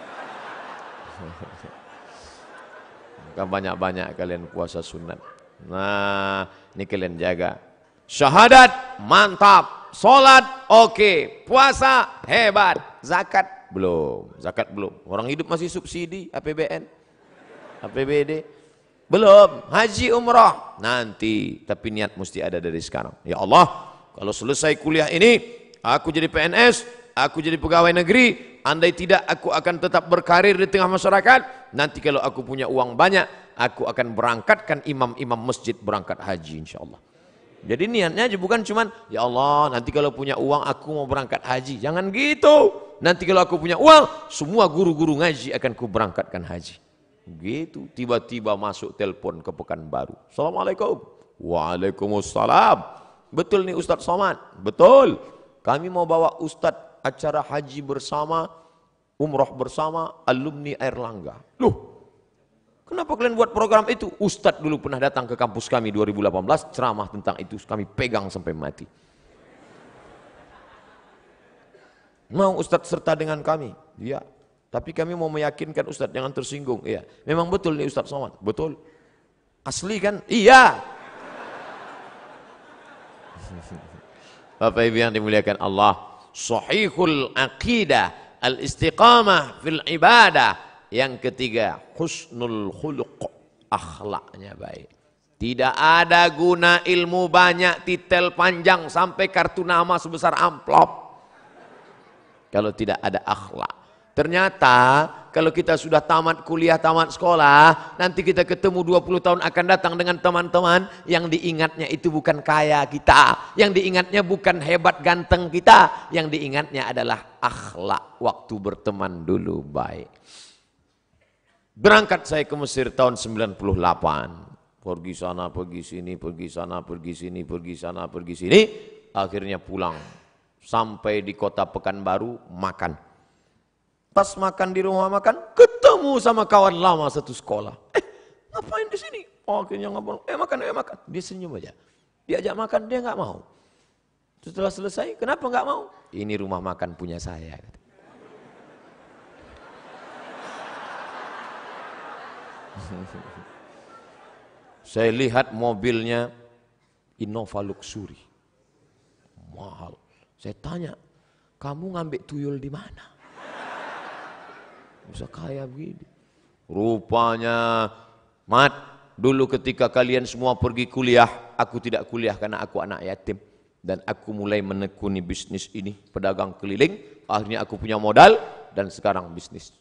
Maka banyak-banyak kalian puasa sunat. Nah, ini kalian jaga. Syahadat mantap. Sholat oke, puasa hebat, zakat Belum. Zakat belum. Orang hidup masih subsidi, APBN, APBD. Belum. Haji umrah nanti. Tapi niat mesti ada dari sekarang. Ya Allah, kalau selesai kuliah ini, aku jadi PNS, aku jadi pegawai negeri, andai tidak aku akan tetap berkarir di tengah masyarakat. Nanti kalau aku punya uang banyak, aku akan berangkatkan imam-imam masjid berangkat haji insya Allah. Jadi niatnya bukan cuman, ya Allah nanti kalau punya uang aku mau berangkat haji. Jangan gitu. Nanti kalau aku punya uang, semua guru-guru ngaji akan ku berangkatkan haji. Gitu. Tiba-tiba masuk telepon ke Pekanbaru. Assalamualaikum. Waalaikumsalam. Betul nih Ustadz Somad? Betul. Kami mau bawa Ustadz acara haji bersama, umroh bersama, alumni Airlangga. Loh, kenapa kalian buat program itu? Ustadz dulu pernah datang ke kampus kami 2018, ceramah tentang itu, kami pegang sampai mati. Mau Ustadz serta dengan kami? Iya. Tapi kami mau meyakinkan Ustadz, jangan tersinggung. Iya. Memang betul nih Ustadz Somad? Betul. Asli kan? Iya. Bapak Ibu yang dimuliakan Allah, sahihul aqidah, al-istiqamah fil ibadah. Yang ketiga, husnul khuluq, akhlaknya baik. Tidak ada guna ilmu banyak, titel panjang sampai kartu nama sebesar amplop kalau tidak ada akhlak. Ternyata kalau kita sudah tamat kuliah, tamat sekolah, nanti kita ketemu 20 tahun akan datang dengan teman-teman yang diingatnya itu bukan kaya kita, yang diingatnya bukan hebat ganteng kita, yang diingatnya adalah akhlak waktu berteman dulu baik. Berangkat saya ke Mesir tahun 98. Pergi sana, pergi sini, pergi sana, pergi sini, pergi sana, pergi sini. Akhirnya pulang. Sampai di kota Pekanbaru, makan. Pas makan di rumah makan, ketemu sama kawan lama satu sekolah. Ngapain di sini? Oh, akhirnya ngomong, makan, makan. Dia senyum aja. Diajak makan, dia nggak mau. Setelah selesai, kenapa nggak mau? Ini rumah makan punya saya. Saya lihat mobilnya Innova Luxury, mahal. Saya tanya, kamu ngambil tuyul di mana? Bisa kaya begini. Rupanya, Mat, dulu ketika kalian semua pergi kuliah, aku tidak kuliah karena aku anak yatim. Dan aku mulai menekuni bisnis ini, pedagang keliling. Akhirnya aku punya modal dan sekarang bisnis.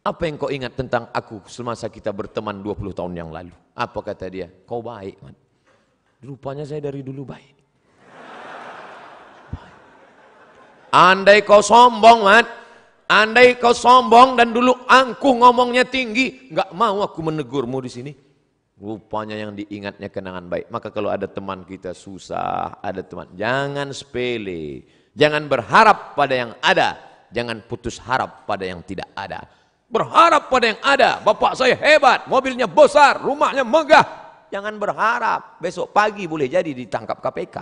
Apa yang kau ingat tentang aku semasa kita berteman 20 tahun yang lalu? Apa kata dia? Kau baik, Mat. Rupanya saya dari dulu baik. Andai kau sombong, Mat. Andai kau sombong dan dulu angkuh ngomongnya tinggi, nggak mau aku menegurmu di sini. Rupanya yang diingatnya kenangan baik. Maka kalau ada teman kita susah, ada teman, jangan sepele. Jangan berharap pada yang ada, jangan putus harap pada yang tidak ada. Berharap pada yang ada. Bapak saya hebat, mobilnya besar, rumahnya megah. Jangan berharap, besok pagi boleh jadi ditangkap KPK.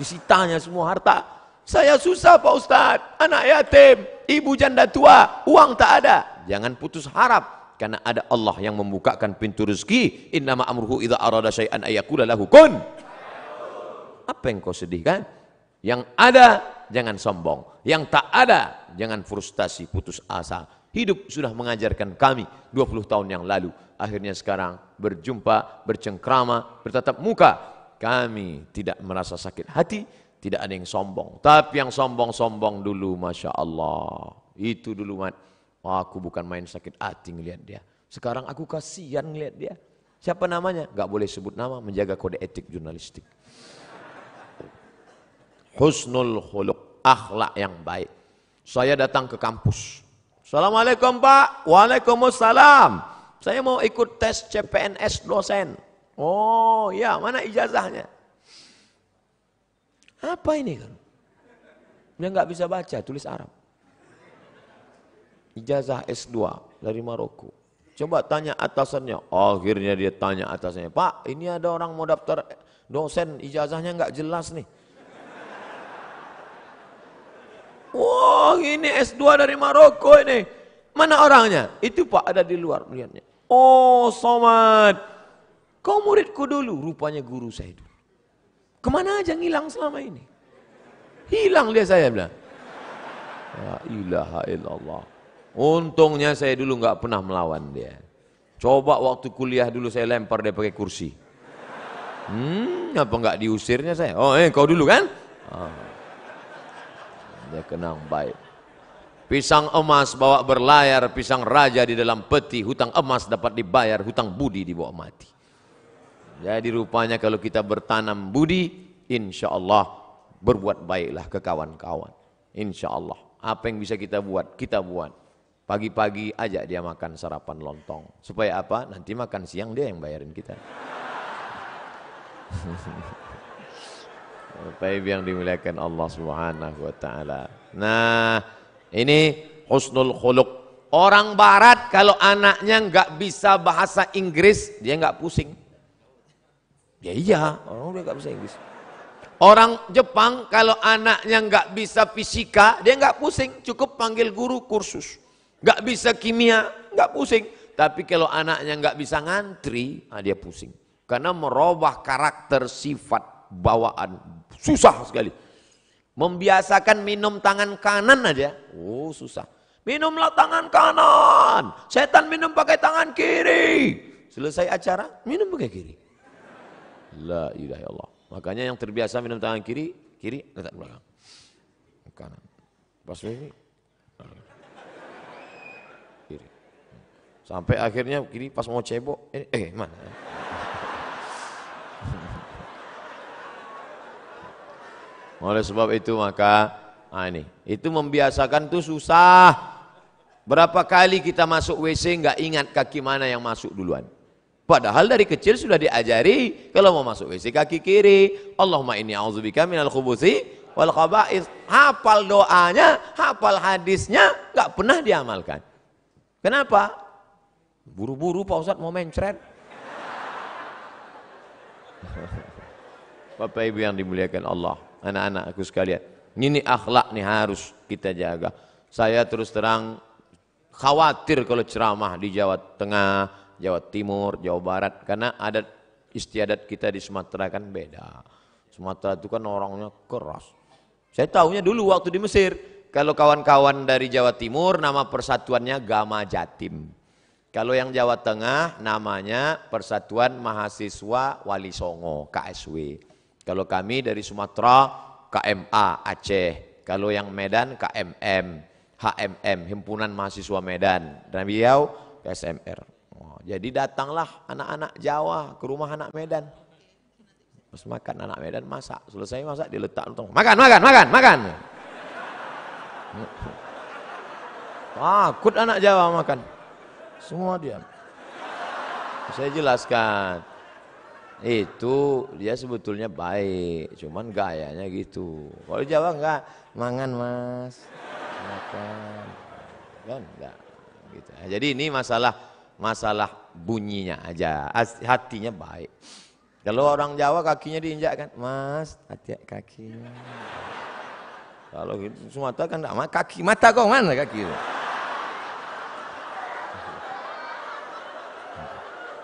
Disitanya semua harta. Saya susah Pak Ustadz, anak yatim, ibu janda tua, uang tak ada. Jangan putus harap, karena ada Allah yang membukakan pintu rezeki. Innama amruhu idza arada syai'an ayyaqula lahu kun. Apa yang kau sedihkan? Yang ada jangan sombong, yang tak ada jangan frustasi, putus asa. Hidup sudah mengajarkan kami 20 tahun yang lalu. Akhirnya sekarang berjumpa, bercengkrama, bertatap muka. Kami tidak merasa sakit hati, tidak ada yang sombong. Tapi yang sombong-sombong dulu, Masya Allah. Itu dulu, Mat. Aku bukan main sakit hati ngelihat dia. Sekarang aku kasihan ngelihat dia. Siapa namanya? Gak boleh sebut nama, menjaga kode etik jurnalistik. Husnul khuluq, akhlak yang baik. Saya datang ke kampus. Assalamualaikum Pak. Waalaikumsalam. Saya mau ikut tes CPNS dosen. Oh ya, mana ijazahnya? Apa ini kan? Dia nggak bisa baca, tulis Arab. Ijazah S2 dari Maroko. Coba tanya atasannya. Akhirnya dia tanya atasannya, Pak, ini ada orang mau daftar dosen, ijazahnya nggak jelas nih. Wah, ini S2 dari Maroko ini. Mana orangnya? Itu Pak, ada di luar lihatnya. Oh, Somad. Kau muridku dulu, rupanya guru saya dulu. Kemana aja ngilang selama ini? Hilang dia, saya bilang. La ilaha illallah. Untungnya saya dulu nggak pernah melawan dia. Coba waktu kuliah dulu saya lempar dia pakai kursi. Apa nggak diusirnya saya? Oh, kau dulu kan? Dia kenang baik. Pisang emas bawa berlayar, pisang raja di dalam peti, hutang emas dapat dibayar, hutang budi dibawa mati. Jadi rupanya kalau kita bertanam budi, insya Allah berbuat baiklah ke kawan-kawan. Insya Allah. Apa yang bisa kita buat, kita buat. Pagi-pagi ajak dia makan sarapan lontong. Supaya apa? Nanti makan siang dia yang bayarin kita. Bapak Ibu yang dimuliakan Allah Subhanahu wa taala. Nah, ini husnul khuluq. Orang barat kalau anaknya nggak bisa bahasa Inggris, dia nggak pusing. Ya iya, orang dia nggak bisa Inggris. Orang Jepang kalau anaknya nggak bisa fisika, dia nggak pusing, cukup panggil guru kursus. Nggak bisa kimia, nggak pusing. Tapi kalau anaknya nggak bisa ngantri, dia pusing. Karena merubah karakter, sifat, bawaan, susah sekali. Membiasakan minum tangan kanan aja, susah. Minumlah tangan kanan, setan minum pakai tangan kiri. Selesai acara, minum pakai kiri. La ilaha illallah. Makanya yang terbiasa minum tangan kiri, letak belakang. Kanan. Pas ini, kiri. Sampai akhirnya kiri pas mau cebok, mana? Oleh sebab itu maka, itu membiasakan tuh susah. Berapa kali kita masuk WC nggak ingat kaki mana yang masuk duluan. Padahal dari kecil sudah diajari kalau mau masuk WC kaki kiri. Allahumma inni a'udzubika minal khubuthi wal khaba'ith. Hafal doanya, hafal hadisnya, nggak pernah diamalkan. Kenapa? Buru-buru Pak Ustadz mau mencret. Bapak Ibu yang dimuliakan Allah, anak-anakku sekalian, ini akhlak nih harus kita jaga. Saya terus terang khawatir kalau ceramah di Jawa Tengah, Jawa Timur, Jawa Barat, karena adat istiadat kita di Sumatera kan beda. Sumatera itu kan orangnya keras. Saya tahunya dulu waktu di Mesir, kalau kawan-kawan dari Jawa Timur nama persatuannya Gama Jatim. Kalau yang Jawa Tengah namanya Persatuan Mahasiswa Wali Songo, KSW. Kalau kami dari Sumatera KMA Aceh. Kalau yang Medan KMM, HMM, Himpunan Mahasiswa Medan. Dan beliau SMR. Jadi datanglah anak-anak Jawa ke rumah anak Medan. Pas makan anak Medan masak, selesai masak diletak lontong. Makan. Takut anak Jawa makan. Semua diam. Saya jelaskan. Itu dia sebetulnya baik, cuman gayanya gitu. Kalau Jawa enggak, mangan Mas. Makan. Kan enggak gitu. Jadi ini masalah bunyinya aja, hatinya baik. Kalau orang Jawa kakinya diinjak kan, Mas, hati kakinya. Kalau gitu Sumatera kan enggak, kaki mata kau mana kaki?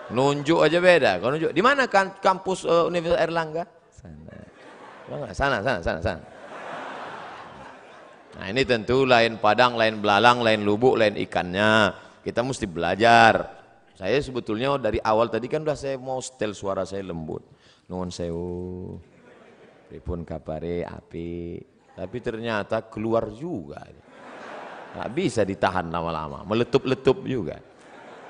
Nunjuk aja beda. Kalau nunjuk di mana kan kampus Universitas Airlangga? Sana. Sana. Nah ini tentu lain padang, lain belalang, lain lubuk, lain ikannya. Kita mesti belajar. Saya sebetulnya dari awal tadi kan udah saya mau setel suara saya lembut. Nuwun sewu. Pripun kabare api. Tapi ternyata keluar juga. Nggak bisa ditahan lama-lama, meletup-letup juga.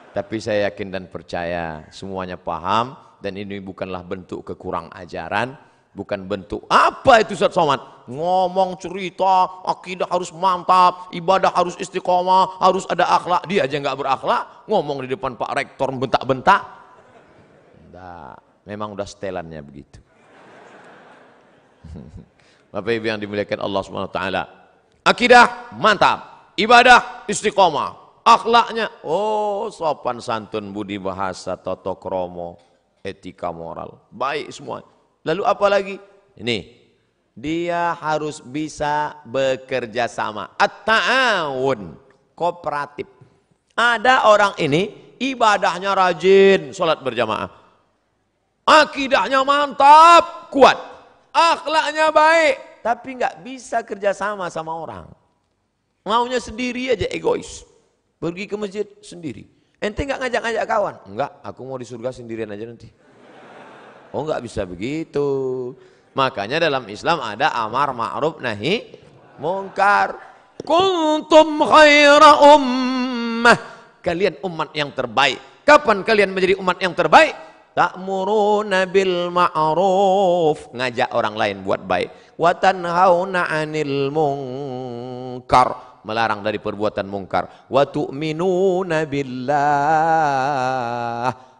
Tapi saya yakin dan percaya semuanya paham dan ini bukanlah bentuk kekurang ajaran, bukan bentuk apa itu Ustaz Somad ngomong cerita akidah harus mantap, ibadah harus istiqomah, harus ada akhlak. Dia aja nggak berakhlak, ngomong di depan Pak Rektor bentak-bentak. Enggak, memang udah setelannya begitu. Bapak Ibu yang dimuliakan Allah Subhanahu wa taala. Akidah mantap, ibadah istiqomah. Akhlaknya, sopan santun, budi bahasa, toto kromo, etika moral, baik semua. Lalu apa lagi? Ini, dia harus bisa bekerja sama. At-ta'awun, kooperatif. Ada orang ini ibadahnya rajin, sholat berjamaah. Akidahnya mantap, kuat. Akhlaknya baik, tapi nggak bisa kerja sama sama orang. Maunya sendiri aja, egois. Pergi ke masjid sendiri. Ente nggak ngajak-ngajak kawan? Enggak, aku mau di surga sendirian aja nanti. Oh nggak bisa begitu. Makanya dalam Islam ada amar ma'ruf nahi mungkar. Kuntum khaira ummah. Kalian umat yang terbaik. Kapan kalian menjadi umat yang terbaik? Ta'muruna bil ma'ruf. Ngajak orang lain buat baik. Wa tanhauna 'anil munkar. Melarang dari perbuatan mungkar. Wa tu'minuna billah.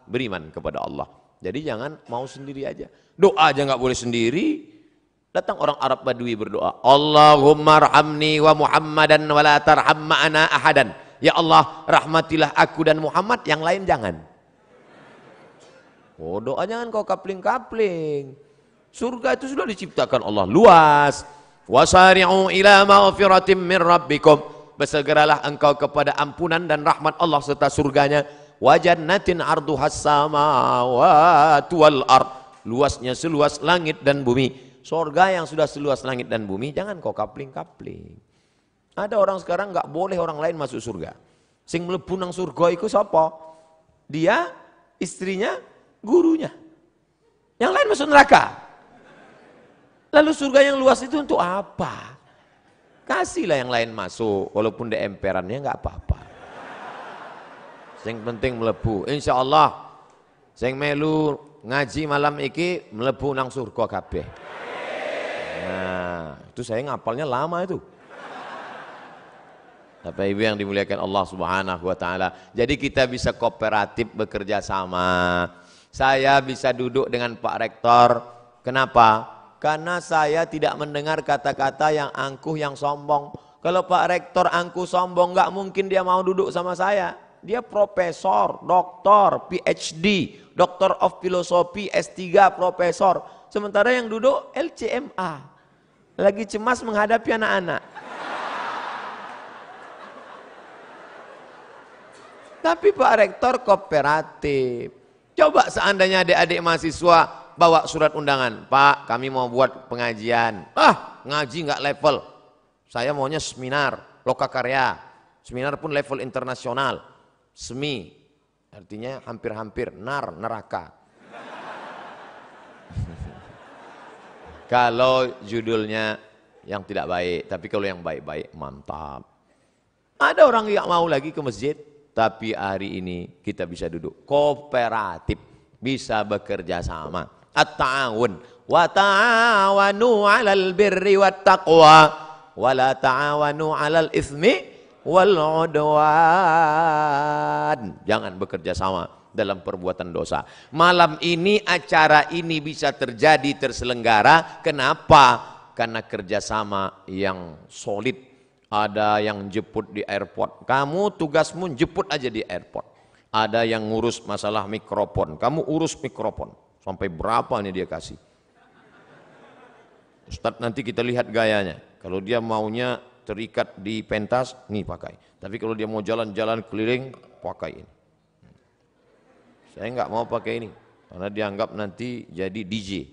Beriman kepada Allah. Jadi jangan mau sendiri aja. Doa aja nggak boleh sendiri. Datang orang Arab Badui berdoa. Allahumma arhamni wa Muhammadan wa la tarham ma'ana ahadan. Ya Allah, rahmatilah aku dan Muhammad, yang lain jangan. Oh, doa jangan kau kapling-kapling. Surga itu sudah diciptakan Allah luas. Wasari'u ila maghfiratin min rabbikum. Bersegeralah engkau kepada ampunan dan rahmat Allah serta surganya. Wa jannatin arduhas samawati wal ard. Luasnya seluas langit dan bumi. Surga yang sudah seluas langit dan bumi, jangan kau kapling-kapling. Ada orang sekarang nggak boleh orang lain masuk surga. Sing mlebu nang surga iku sapa? Dia, istrinya, gurunya. Yang lain masuk neraka. Lalu surga yang luas itu untuk apa? Kasihlah yang lain masuk, walaupun di emperannya nggak apa-apa. Yang penting melebu. Insya Allah, sing melu ngaji malam iki melebu nang surga kabeh. Nah, itu saya ngapalnya lama itu. Bapak Ibu yang dimuliakan Allah Subhanahu wa taala. Jadi kita bisa kooperatif bekerja sama. Saya bisa duduk dengan Pak Rektor. Kenapa? Karena saya tidak mendengar kata-kata yang angkuh, yang sombong. Kalau Pak Rektor angkuh sombong, nggak mungkin dia mau duduk sama saya. Dia profesor, doktor, PhD, Doctor of Philosophy, S3, profesor. Sementara yang duduk LCMA. Lagi cemas menghadapi anak-anak. Tapi Pak Rektor kooperatif. Coba seandainya adik-adik mahasiswa bawa surat undangan, Pak kami mau buat pengajian. Ngaji nggak level. Saya maunya seminar, lokakarya. Seminar pun level internasional. Semi, artinya hampir-hampir, neraka. Kalau judulnya yang tidak baik, tapi kalau yang baik-baik mantap. Ada orang yang mau lagi ke masjid, tapi hari ini kita bisa duduk kooperatif, bisa bekerja sama. At-ta'awun wa ta'awanu 'alal birri wat taqwa wa la ta'awanu 'alal itsmi wal 'udwan. Jangan bekerja sama dalam perbuatan dosa. Malam ini acara ini bisa terjadi, terselenggara. Kenapa? Karena kerjasama yang solid. Ada yang jemput di airport. Kamu tugasmu jemput aja di airport. Ada yang ngurus masalah mikrofon. Kamu urus mikrofon. Sampai berapa nih dia kasih? Ustadz nanti kita lihat gayanya. Kalau dia maunya terikat di pentas, nih pakai. Tapi kalau dia mau jalan-jalan keliling, pakai ini. Saya nggak mau pakai ini, karena dianggap nanti jadi DJ.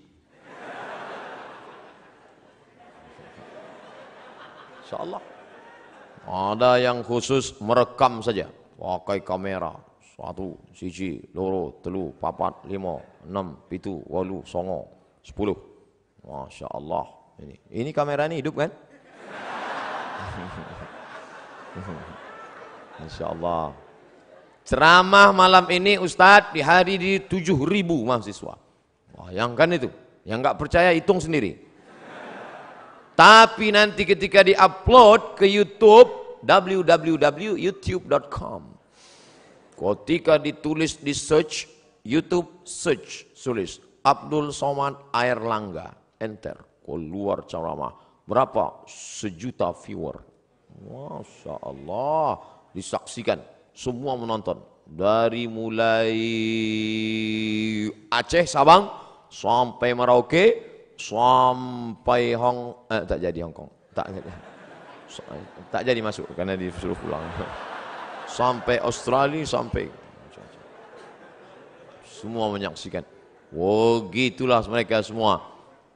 Insya Allah. Ada yang khusus merekam saja, pakai kamera. 1, 1, 2, 3, 4, 5, 6, 7, 8, 9, 10. Masya Allah. Ini kamera ini hidup kan? Insya Allah. Ceramah malam ini Ustadz dihadiri 7.000 mahasiswa. Bayangkan itu. Yang nggak percaya hitung sendiri. Tapi nanti ketika di-upload ke YouTube, www.youtube.com. Ketika ditulis di search, YouTube search, tulis Abdul Somad Airlangga, enter, keluar ceramah. Berapa? 1 juta viewer. Masya Allah. Disaksikan. Semua menonton dari mulai Aceh, Sabang sampai Merauke sampai tak jadi Hong Kong, tak jadi masuk karena disuruh pulang. Sampai Australia, sampai semua menyaksikan. Oh gitulah mereka semua.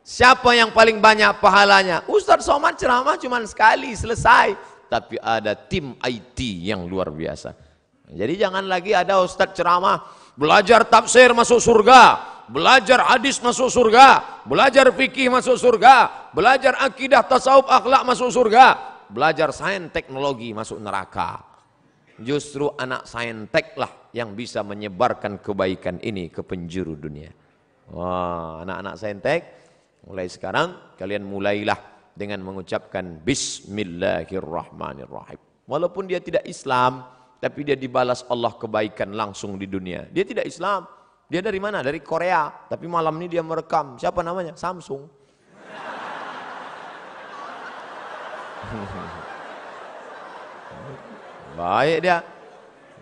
Siapa yang paling banyak pahalanya? Ustadz Somad ceramah cuma sekali selesai. tapi ada tim IT yang luar biasa. Jadi jangan lagi ada ustadz ceramah, belajar tafsir masuk surga, belajar hadis masuk surga, belajar fikih masuk surga, belajar akidah tasawuf akhlak masuk surga, belajar sains teknologi masuk neraka. Justru anak saintek lah yang bisa menyebarkan kebaikan ini ke penjuru dunia. Wah, anak-anak saintek, mulai sekarang kalian mulailah dengan mengucapkan Bismillahirrahmanirrahim. Walaupun dia tidak Islam, tapi dia dibalas Allah kebaikan langsung di dunia. Dia tidak Islam, dia dari mana? Dari Korea, tapi malam ini dia merekam. Siapa namanya? Samsung. Baik dia.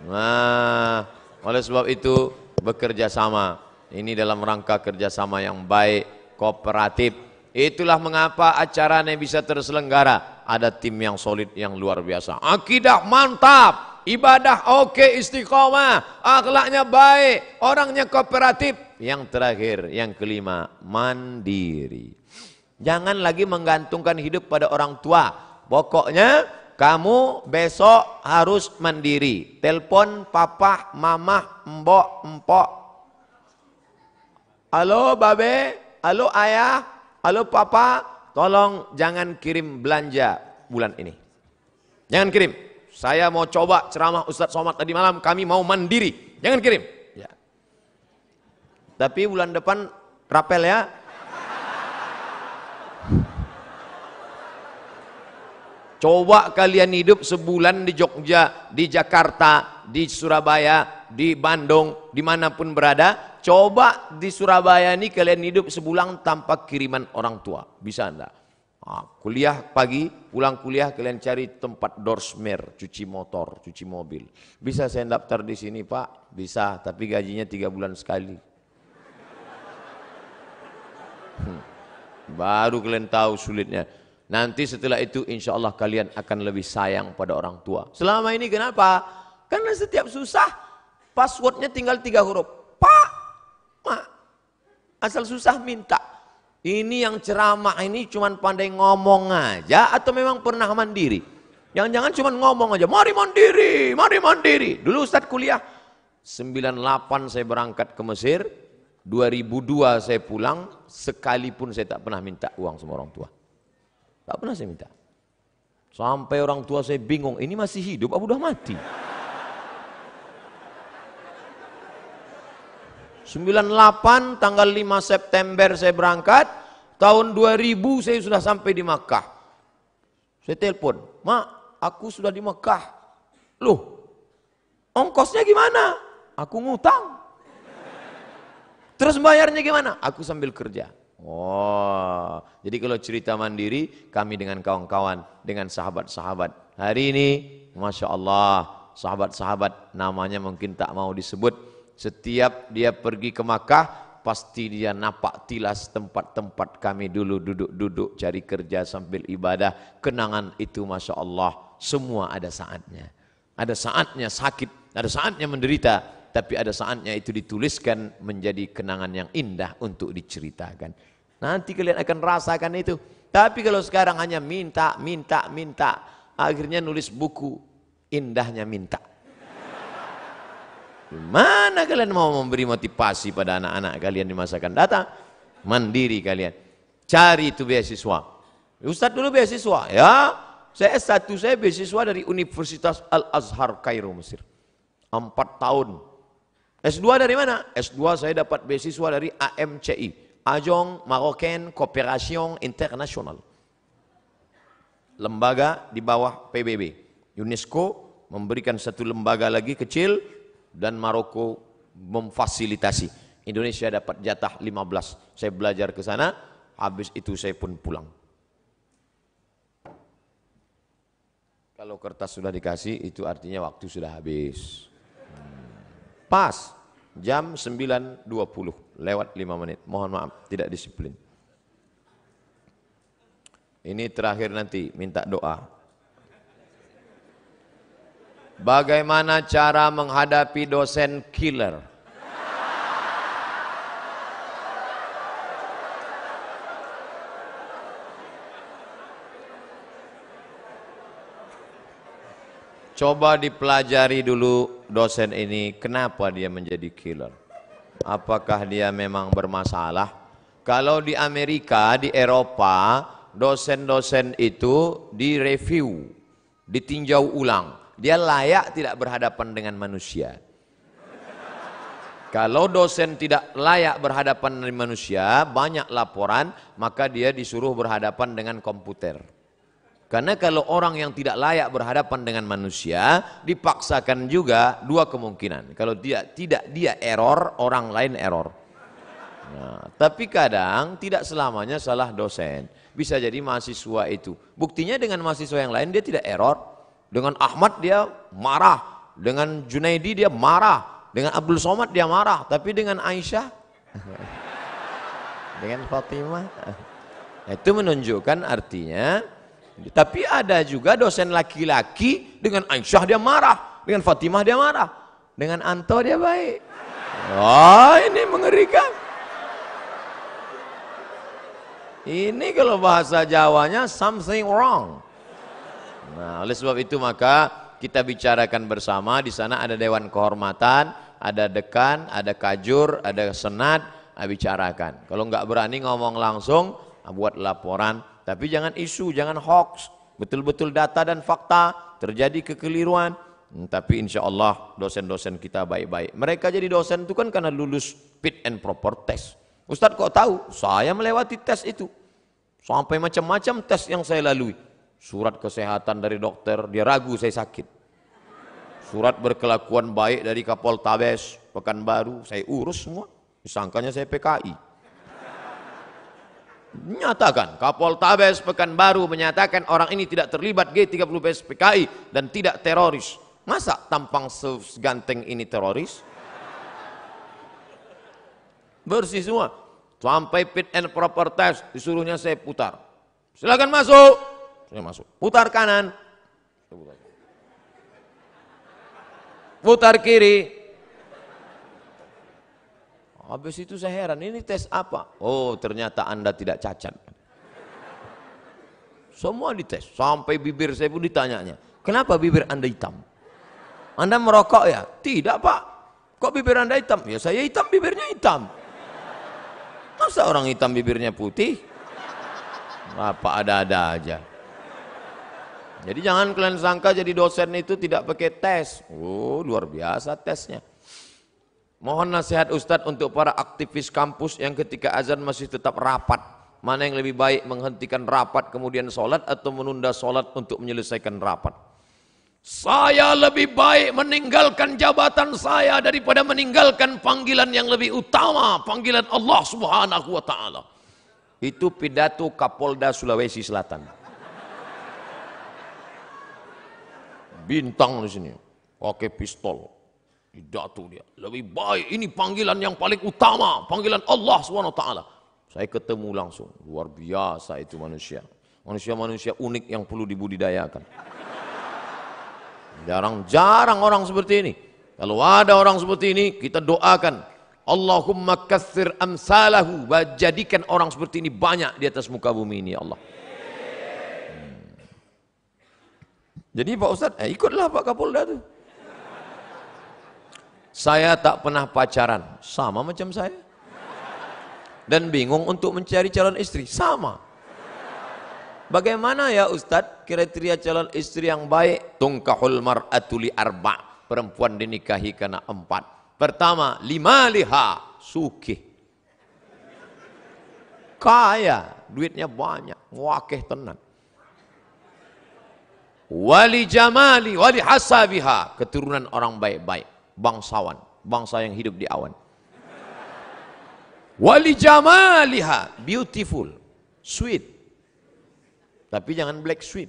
Nah, oleh sebab itu bekerja sama. Ini dalam rangka kerjasama yang baik, kooperatif. Itulah mengapa acaranya bisa terselenggara. Ada tim yang solid, yang luar biasa. Akidah mantap, ibadah oke, istiqomah, akhlaknya baik, orangnya kooperatif. Yang terakhir, yang kelima, mandiri. Jangan lagi menggantungkan hidup pada orang tua. Pokoknya kamu besok harus mandiri. Telepon papa, mama, mbok, empok. Halo babe, halo ayah, halo papa, tolong jangan kirim belanja bulan ini. Jangan kirim. Saya mau coba ceramah Ustadz Somad tadi malam, kami mau mandiri. Jangan kirim. Ya. Tapi bulan depan rapel ya. Coba kalian hidup sebulan di Jogja, di Jakarta, di Surabaya, di Bandung, dimanapun berada. Coba di Surabaya ini kalian hidup sebulan tanpa kiriman orang tua. Bisa enggak? Nah, kuliah pagi, pulang kuliah kalian cari tempat dorsmer, cuci motor, cuci mobil. Bisa saya daftar di sini Pak? Bisa, tapi gajinya 3 bulan sekali. Baru kalian tahu sulitnya. Nanti setelah itu insya Allah kalian akan lebih sayang pada orang tua. Selama ini kenapa? Karena setiap susah passwordnya tinggal 3 huruf. Pak, mak, asal susah minta. Ini yang ceramah ini cuma pandai ngomong aja atau memang pernah mandiri? Jangan-jangan cuma ngomong aja, mari mandiri, mari mandiri. Dulu Ustadz kuliah, 98 saya berangkat ke Mesir, 2002 saya pulang, sekalipun saya tak pernah minta uang sama orang tua. Tak pernah saya minta. Sampai orang tua saya bingung, ini masih hidup apa udah mati? 98 tanggal 5 September saya berangkat, tahun 2000 saya sudah sampai di Makkah. Saya telepon, Mak, aku sudah di Makkah. Loh, ongkosnya gimana? Aku ngutang. Terus bayarnya gimana? Aku sambil kerja. Oh, jadi kalau cerita mandiri, kami dengan kawan-kawan, dengan sahabat-sahabat. Hari ini, Masya Allah, sahabat-sahabat namanya mungkin tak mau disebut. Setiap dia pergi ke Makkah, pasti dia napak tilas tempat-tempat kami dulu duduk-duduk cari kerja sambil ibadah. Kenangan itu Masya Allah, semua ada saatnya. Ada saatnya sakit, ada saatnya menderita. Tapi ada saatnya itu dituliskan menjadi kenangan yang indah untuk diceritakan. Nanti kalian akan rasakan itu. Tapi kalau sekarang hanya minta, akhirnya nulis buku, indahnya minta. Gimana kalian mau memberi motivasi pada anak-anak kalian di masa akan datang? Mandiri kalian. Cari itu beasiswa. Ustadz dulu beasiswa, ya. Saya S1, saya beasiswa dari Universitas Al-Azhar Kairo, Mesir. 4 tahun. S2 dari mana? S2 saya dapat beasiswa dari AMCI, Agence Marocaine Coopération Internationale. Lembaga di bawah PBB. UNESCO memberikan satu lembaga lagi kecil dan Maroko memfasilitasi. Indonesia dapat jatah 15. Saya belajar ke sana, habis itu saya pun pulang. Kalau kertas sudah dikasih, itu artinya waktu sudah habis. Pas jam 9.20 lewat 5 menit. Mohon maaf, tidak disiplin. Ini terakhir nanti, minta doa. Bagaimana cara menghadapi dosen killer? Coba dipelajari dulu dosen ini, kenapa dia menjadi killer? Apakah dia memang bermasalah? Kalau di Amerika, di Eropa, dosen-dosen itu direview, ditinjau ulang. Dia layak tidak berhadapan dengan manusia. Kalau dosen tidak layak berhadapan dengan manusia, banyak laporan, maka dia disuruh berhadapan dengan komputer. Karena kalau orang yang tidak layak berhadapan dengan manusia, dipaksakan juga dua kemungkinan. Kalau tidak dia error, orang lain error. Nah, tapi kadang tidak selamanya salah dosen. Bisa jadi mahasiswa itu. Buktinya dengan mahasiswa yang lain dia tidak error. Dengan Ahmad dia marah. Dengan Junaidi dia marah. Dengan Abdul Somad dia marah. Tapi dengan Aisyah, dengan Fatimah, itu menunjukkan artinya. Tapi ada juga dosen laki-laki dengan Aisyah dia marah, dengan Fatimah dia marah, dengan Anto dia baik. Wah, ini mengerikan. Ini kalau bahasa Jawanya something wrong. Nah, oleh sebab itu maka kita bicarakan bersama. Di sana ada dewan kehormatan, ada dekan, ada kajur, ada senat, bicarakan. Kalau nggak berani ngomong langsung, buat laporan. Tapi jangan isu, jangan hoax. Betul-betul data dan fakta, terjadi kekeliruan. Tapi insya Allah dosen-dosen kita baik-baik. Mereka jadi dosen itu kan karena lulus fit and proper test. Ustadz kok tahu? Saya melewati tes itu. Sampai macam-macam tes yang saya lalui. Surat kesehatan dari dokter, dia ragu saya sakit. Surat berkelakuan baik dari Kapoltabes Pekanbaru, saya urus semua. Disangkanya saya PKI. Nyatakan Kapoltabes Pekanbaru menyatakan orang ini tidak terlibat G30 PKI dan tidak teroris. Masa tampang seganteng ini teroris? Bersih semua. Sampai fit and proper test disuruhnya saya putar. Silakan masuk. Saya masuk. Putar kanan. Putar kiri. Habis itu saya heran, ini tes apa? Oh, ternyata Anda tidak cacat. Semua dites, sampai bibir saya pun ditanyanya. Kenapa bibir Anda hitam? Anda merokok ya? Tidak Pak. Kok bibir Anda hitam? Ya saya hitam, bibirnya hitam. Masa orang hitam bibirnya putih? Apa ada-ada aja. Jadi jangan kalian sangka jadi dosen itu tidak pakai tes. Oh, luar biasa tesnya. Mohon nasihat Ustadz untuk para aktivis kampus yang ketika azan masih tetap rapat. Mana yang lebih baik, menghentikan rapat kemudian sholat atau menunda sholat untuk menyelesaikan rapat? Saya lebih baik meninggalkan jabatan saya daripada meninggalkan panggilan yang lebih utama, panggilan Allah Subhanahu wa Ta'ala. Itu pidato Kapolda Sulawesi Selatan. Bintang di sini, pakai pistol. Pidato dia, lebih baik, ini panggilan yang paling utama, panggilan Allah SWT. Saya ketemu langsung, luar biasa itu manusia. Manusia-manusia unik yang perlu dibudidayakan. Jarang-jarang orang seperti ini. Kalau ada orang seperti ini, kita doakan. Allahumma katsir amsalahu, jadikan orang seperti ini banyak di atas muka bumi ini ya Allah. Jadi Pak Ustadz, ikutlah Pak Kapolda tuh. Saya tak pernah pacaran, sama macam saya. Dan bingung untuk mencari calon istri, sama. Bagaimana ya Ustadz kriteria calon istri yang baik? Tungkahul mar'atu li arba'. Perempuan dinikahi karena 4. Pertama, limaliha, sukih. Kaya, duitnya banyak, wakeh tenan. Wali jamali, wali hasabiha, keturunan orang baik-baik. Bangsawan, bangsa yang hidup di awan. Wali jamaliha, beautiful, sweet. Tapi jangan black sweet.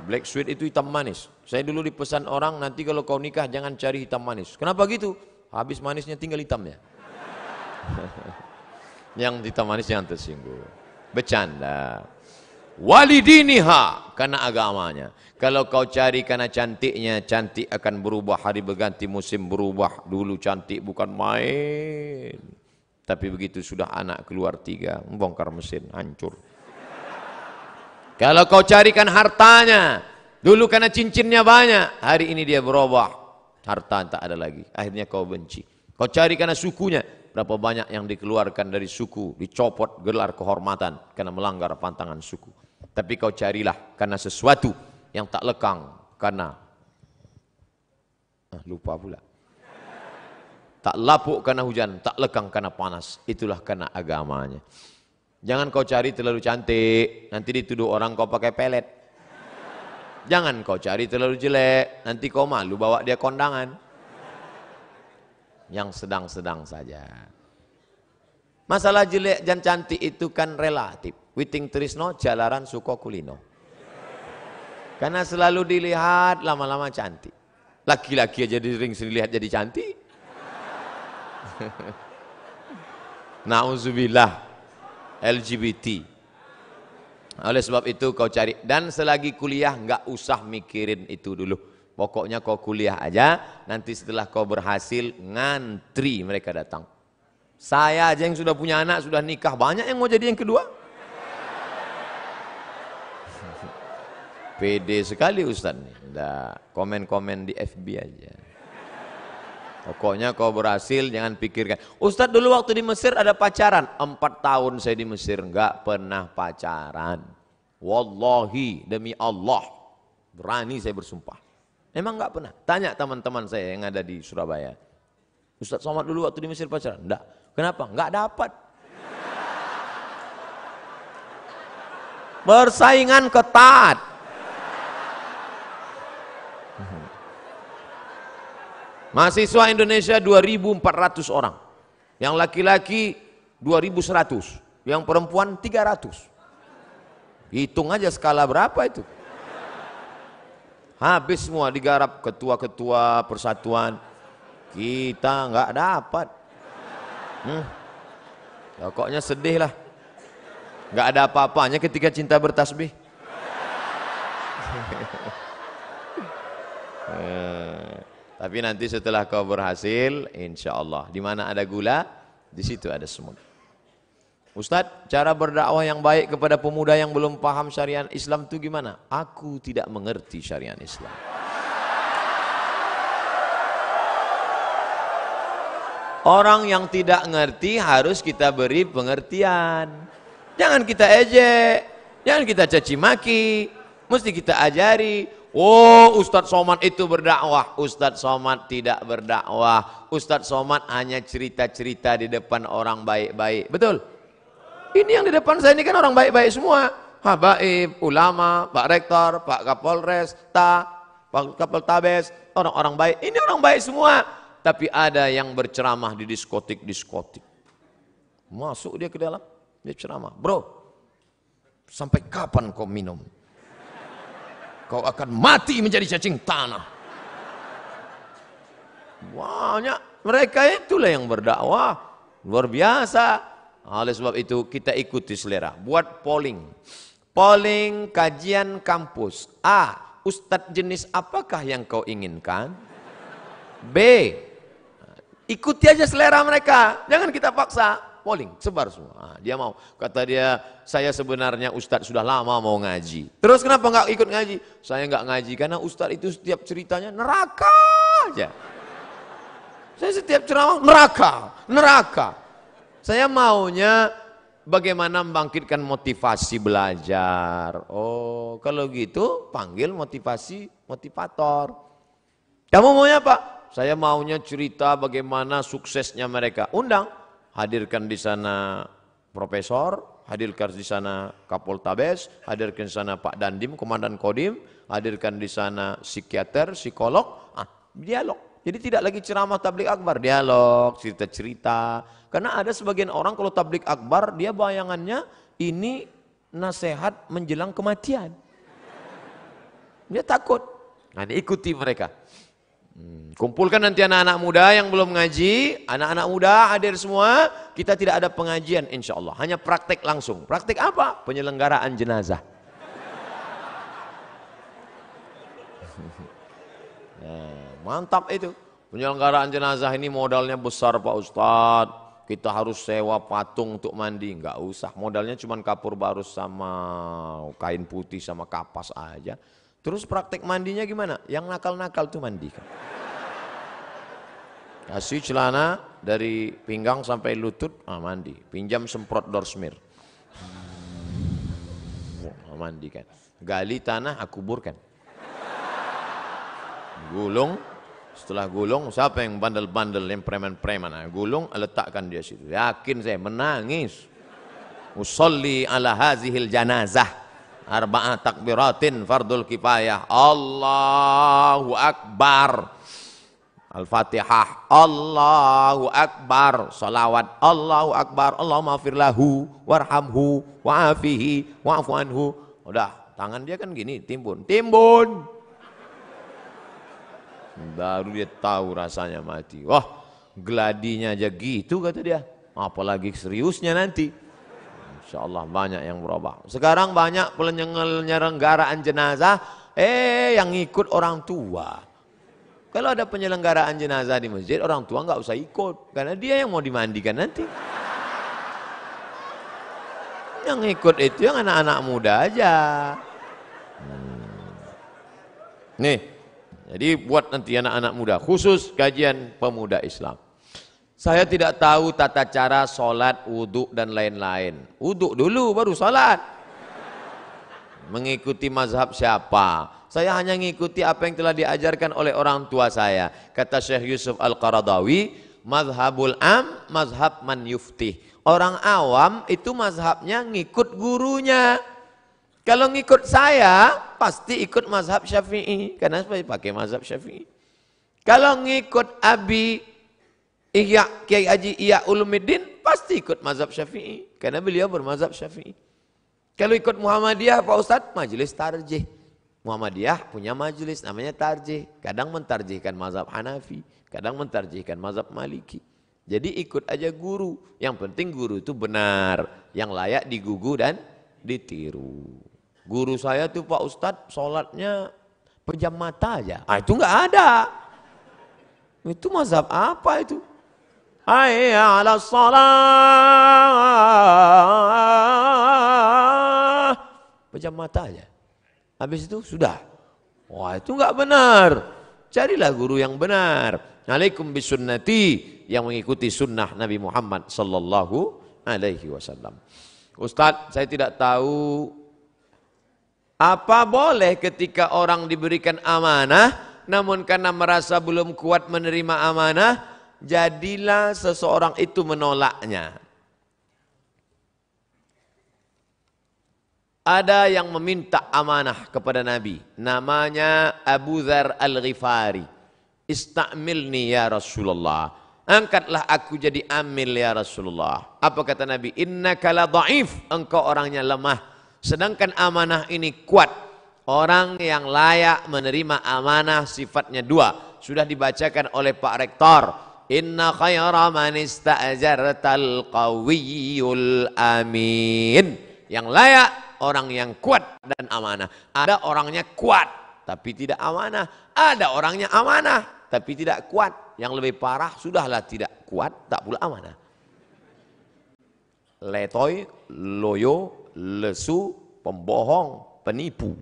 Black sweet itu hitam manis. Saya dulu dipesan orang, nanti kalau kau nikah jangan cari hitam manis. Kenapa gitu? Habis manisnya tinggal hitamnya. Yang hitam manis jangan tersinggung. Bercanda. Walidiniha, karena agamanya. Kalau kau cari karena cantiknya, cantik akan berubah, hari berganti musim berubah. Dulu cantik bukan main. Tapi begitu sudah anak keluar 3, bongkar mesin, hancur. Kalau kau carikan hartanya, Dulu karena cincinnya banyak, hari ini dia berubah. Harta tak ada lagi, akhirnya kau benci. Kau cari karena sukunya, berapa banyak yang dikeluarkan dari suku, dicopot gelar kehormatan karena melanggar pantangan suku. Tapi kau carilah karena sesuatu yang tak lekang, karena lupa pula. Tak lapuk karena hujan, tak lekang karena panas. Itulah karena agamanya. Jangan kau cari terlalu cantik, nanti dituduh orang kau pakai pelet. Jangan kau cari terlalu jelek, nanti kau malu bawa dia kondangan. Yang sedang-sedang saja. Masalah jelek dan cantik itu kan relatif. Witing trisno jalaran suko kulino. Karena selalu dilihat lama-lama cantik. Laki-laki aja sering dilihat jadi cantik. Nauzubillah, LGBT. Oleh sebab itu kau cari, dan selagi kuliah nggak usah mikirin itu dulu. Pokoknya kau kuliah aja, nanti setelah kau berhasil ngantri mereka datang. Saya aja yang sudah punya anak, sudah nikah, banyak yang mau jadi yang kedua. Pede sekali Ustaz nih. Nggak, komen-komen di FB aja. Pokoknya kau berhasil, jangan pikirkan. Ustadz dulu waktu di Mesir ada pacaran. 4 tahun saya di Mesir, enggak pernah pacaran. Wallahi, demi Allah. Berani saya bersumpah. Memang enggak pernah. Tanya teman-teman saya yang ada di Surabaya. Ustadz Somad dulu waktu di Mesir pacaran? Enggak. Kenapa? Enggak dapat. Persaingan ketat. Mahasiswa Indonesia 2.400 orang. Yang laki-laki 2.100. Yang perempuan 300. Hitung aja skala berapa itu. Habis semua digarap ketua-ketua persatuan. Kita nggak dapat. Pokoknya sedih lah. Nggak ada apa-apanya ketika cinta bertasbih. Tapi nanti setelah kau berhasil, insya Allah, di mana ada gula, di situ ada semut. Ustadz, cara berdakwah yang baik kepada pemuda yang belum paham syariat Islam itu gimana? Aku tidak mengerti syariat Islam. Orang yang tidak ngerti harus kita beri pengertian. Jangan kita ejek, jangan kita caci maki, mesti kita ajari. Oh, Ustadz Somad itu berdakwah. Ustadz Somad tidak berdakwah. Ustadz Somad hanya cerita-cerita di depan orang baik-baik. Betul? Ini yang di depan saya ini kan orang baik-baik semua. Habaib, ulama, Pak Rektor, Pak Kapolres, Pak Kapoltabes, orang-orang baik. Ini orang baik semua. Tapi ada yang berceramah di diskotik-diskotik. Masuk dia ke dalam, dia ceramah. Bro, sampai kapan kau minum? Kau akan mati menjadi cacing tanah. Banyak mereka itulah yang berdakwah luar biasa. Oleh sebab itu kita ikuti selera. Buat polling, kajian kampus. A, ustadz jenis apakah yang kau inginkan? B, ikuti aja selera mereka. Jangan kita paksa. Polling, sebar semua. Dia mau, kata dia, saya sebenarnya ustadz sudah lama mau ngaji. Terus kenapa nggak ikut ngaji? Saya nggak ngaji karena ustadz itu setiap ceritanya neraka aja. Saya setiap ceramah neraka. Saya maunya bagaimana membangkitkan motivasi belajar. Oh, kalau gitu panggil motivator. Kamu maunya apa? Saya maunya cerita bagaimana suksesnya mereka. Undang. Hadirkan di sana profesor, hadirkan di sana Kapoltabes, hadirkan di sana Pak Dandim, Komandan Kodim, hadirkan di sana psikiater, psikolog, dialog. Jadi tidak lagi ceramah tablik akbar, dialog, cerita-cerita. Karena ada sebagian orang kalau tablik akbar, dia bayangannya ini nasihat menjelang kematian. Dia takut. Nah, ikuti mereka. Kumpulkan nanti anak-anak muda yang belum ngaji, anak-anak muda hadir semua, kita tidak ada pengajian insya Allah, hanya praktek langsung. Praktek apa? Penyelenggaraan jenazah. Mantap itu. Penyelenggaraan jenazah ini modalnya besar Pak Ustadz. Kita harus sewa patung untuk mandi, enggak usah. Modalnya cuma kapur barus sama kain putih sama kapas aja. Terus praktek mandinya gimana? Yang nakal-nakal tuh mandi. Kasih celana dari pinggang sampai lutut, mandi. Pinjam semprot Dorsmir. Mandikan. Gali tanah, aku kuburkan. Gulung, setelah gulung, siapa yang bandel-bandel, yang preman-preman? Gulung, letakkan dia situ. Yakin saya, menangis. Usolli ala hazihil janazah. Arba'a takbiratin fardul kifayah. Allahu Akbar. Al-Fatihah, Allahu Akbar, salawat, Allahu Akbar, Allahumma afir lahu, warhamhu, wa'afihi, wa'afu anhu. Udah, tangan dia kan gini, timbun, timbun. Baru dia tahu rasanya mati. Wah, gladinya aja gitu kata dia. Apalagi seriusnya nanti. Insya Allah banyak yang berubah. Sekarang banyak penyelenggaraan jenazah, yang ikut orang tua. Kalau ada penyelenggaraan jenazah di masjid, orang tua nggak usah ikut, karena dia yang mau dimandikan nanti. Yang ikut itu yang anak-anak muda aja. Nih, jadi buat nanti anak-anak muda, khusus kajian pemuda Islam. Saya tidak tahu tata cara sholat, wudhu dan lain-lain. Wudhu dulu baru sholat. Mengikuti mazhab siapa? Saya hanya mengikuti apa yang telah diajarkan oleh orang tua saya. Kata Syekh Yusuf Al-Qaradawi, mazhabul am, mazhab man yuftih. Orang awam itu mazhabnya ngikut gurunya. Kalau ngikut saya, pasti ikut mazhab Syafi'i. Karena saya pakai mazhab Syafi'i. Kalau ngikut Abi Kiai Haji Ihya Ulumuddin, pasti ikut mazhab Syafi'i. Karena beliau bermazhab Syafi'i. Kalau ikut Muhammadiyah, Pak Ustadz, majelis tarjih. Muhammadiyah punya majelis namanya tarjih. Kadang mentarjihkan mazhab Hanafi, kadang mentarjihkan mazhab Maliki. Jadi ikut aja guru. Yang penting guru itu benar, yang layak digugu dan ditiru. Guru saya tuh Pak Ustadz sholatnya pejam mata aja. Itu nggak ada. Itu mazhab apa itu? Hayya 'alas shalah. Pejam mata aja. Habis itu sudah. Wah, itu enggak benar. Carilah guru yang benar. Alaikum bisunnati, yang mengikuti sunnah Nabi Muhammad sallallahu alaihi wasallam. Ustadz, saya tidak tahu apa boleh ketika orang diberikan amanah namun karena merasa belum kuat menerima amanah, jadilah seseorang itu menolaknya. Ada yang meminta amanah kepada Nabi, namanya Abu Dzar Al-Ghifari. Istamilni ya Rasulullah, angkatlah aku jadi amil ya Rasulullah. Apa kata Nabi? Innaka la dhaif, engkau orangnya lemah, sedangkan amanah ini kuat. Orang yang layak menerima amanah sifatnya dua, sudah dibacakan oleh Pak Rektor. Inna khaira man ista'jartal qawiyul amin. Yang layak orang yang kuat dan amanah. Ada orangnya kuat tapi tidak amanah. Ada orangnya amanah tapi tidak kuat. Yang lebih parah, sudahlah tidak kuat tak pula amanah. Letoy, loyo, lesu, pembohong, penipu.